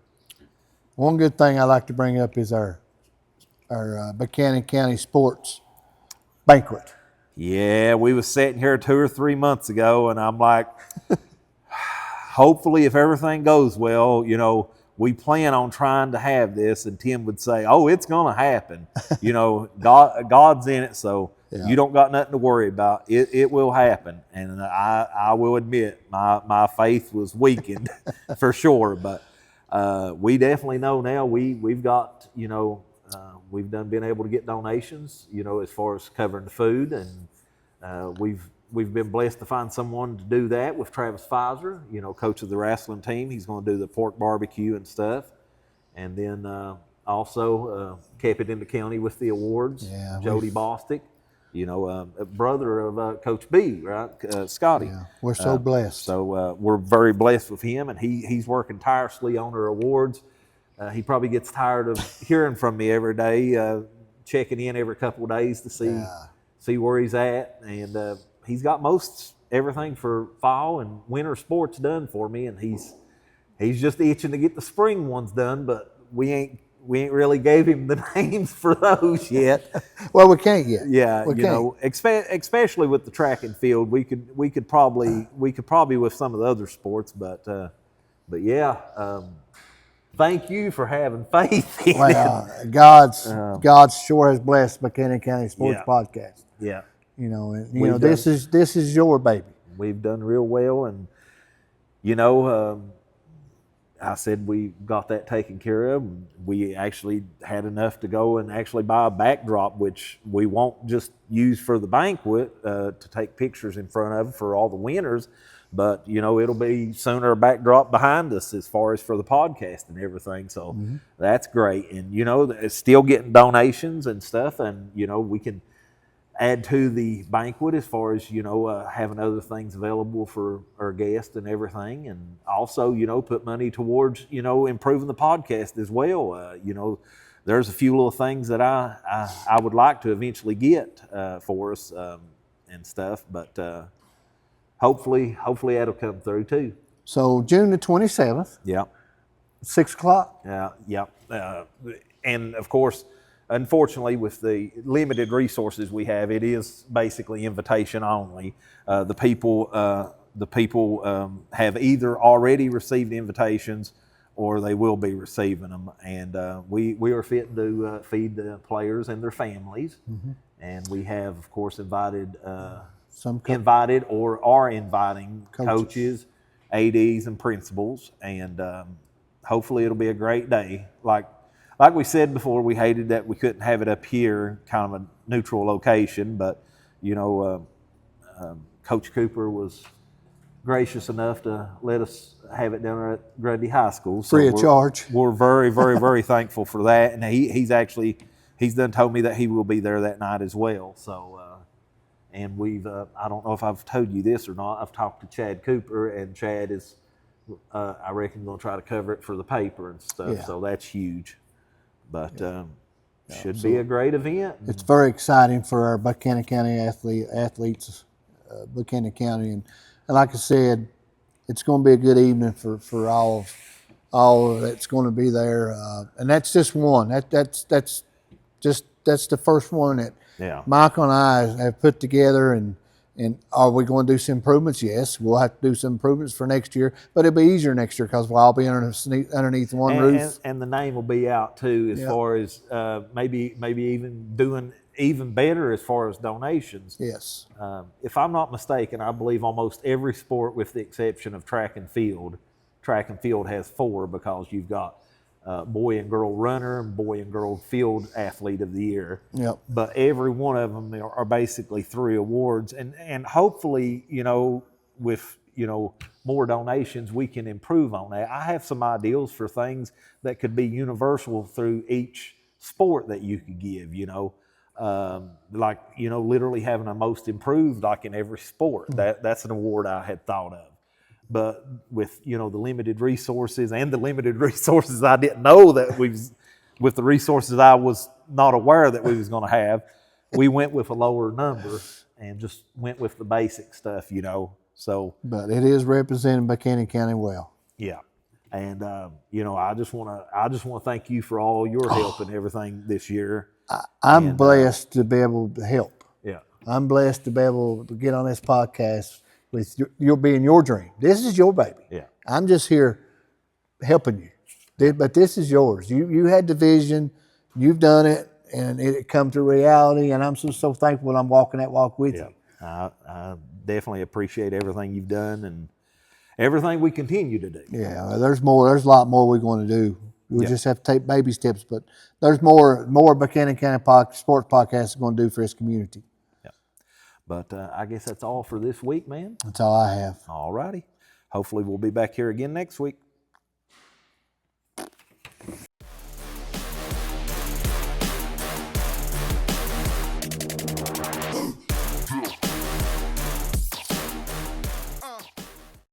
C: One good thing I like to bring up is our Buchanan County sports banquet.
B: Yeah, we was sitting here 2 or 3 months ago, and I'm like, hopefully if everything goes well, we plan on trying to have this. And Tim would say, oh, it's going to happen. God's in it, so you don't got nothing to worry about. It will happen. And I will admit my faith was weakened for sure. But we definitely know now we've got, we've been able to get donations, as far as covering the food. And we've we've been blessed to find someone to do that with Travis Pfizer, coach of the wrestling team. He's going to do the pork barbecue and stuff. And then also kept it in the county with the awards.
C: Yeah,
B: Jody Bostic, a brother of Coach B, right? Scotty.
C: Yeah, we're so blessed.
B: So we're very blessed with him, and he's working tirelessly on our awards. He probably gets tired of hearing from me every day, checking in every couple of days to see where he's at. And he's got most everything for fall and winter sports done for me, and he's just itching to get the spring ones done, but we ain't really gave him the names for those yet.
C: Well, we can't yet.
B: Yeah,
C: we can't.
B: Especially with the track and field, we could probably with some of the other sports, but yeah. Thank you for having faith in it.
C: God sure has blessed Buchanan County Sports Podcast.
B: Yeah,
C: this is your baby.
B: We've done real well, and I said we got that taken care of. We actually had enough to go and actually buy a backdrop, which we won't just use for the banquet to take pictures in front of for all the winners, but it'll be sooner a backdrop behind us as far as for the podcast and everything. So that's great, and it's still getting donations and stuff, and we can add to the banquet as far as having other things available for our guests and everything, and also put money towards improving the podcast as well. There's a few little things that I would like to eventually get for us and stuff, but hopefully that'll come through too.
C: So June the 27th.
B: Yeah.
C: 6:00.
B: Yeah. And of course, unfortunately, with the limited resources we have, it is basically invitation only. The people have either already received invitations or they will be receiving them. And we are fit to feed the players and their families. And we have, of course, invited or are inviting coaches, ADs, and principals. And hopefully it'll be a great day. Like we said before, we hated that we couldn't have it up here, kind of a neutral location, but, Coach Cooper was gracious enough to let us have it down at Grundy High School. So
C: free of charge.
B: We're very, very, very thankful for that. And he's done told me that he will be there that night as well. So, and we've, I don't know if I've told you this or not, I've talked to Chad Cooper, and Chad is, I reckon, going to try to cover it for the paper and stuff.
C: Yeah.
B: So that's huge. But should be a great event.
C: It's very exciting for our Buchanan County athletes, Buchanan County, and like I said, it's going to be a good evening for all that's going to be there. And that's just one. That's the first one that Michael and I have put together. And are we going to do some improvements? Yes, we'll have to do some improvements for next year, but it'll be easier next year because we'll all be underneath one roof.
B: And the name will be out too, as far as maybe even doing even better as far as donations.
C: Yes.
B: If I'm not mistaken, I believe almost every sport, with the exception of track and field has 4, because you've got boy and girl runner and boy and girl field athlete of the year.
C: Yep.
B: But every one of them are basically 3 awards, and hopefully, with more donations, we can improve on that. I have some ideals for things that could be universal through each sport that you could give. Literally having a most improved, like in every sport. That's an award I had thought of. But with the limited resources and the limited resources I didn't know that with the resources I was not aware that we was going to have, we went with a lower number and just went with the basic stuff, So,
C: but it is representing Buchanan County well.
B: Yeah, and I just want to thank you for all your help and everything this year.
C: I'm blessed to be able to help.
B: Yeah,
C: I'm blessed to be able to get on this podcast with you'll be in your dream. This is your baby.
B: Yeah.
C: I'm just here helping you. But this is yours. You had the vision, you've done it, and it come to reality, and I'm so thankful that I'm walking that walk with you.
B: I definitely appreciate everything you've done and everything we continue to do.
C: Yeah, there's more. There's a lot more we're going to do. We just have to take baby steps, but there's more Buchanan County Sports Podcast is going to do for this community.
B: But I guess that's all for this week, man.
C: That's all I have.
B: All righty. Hopefully we'll be back here again next week.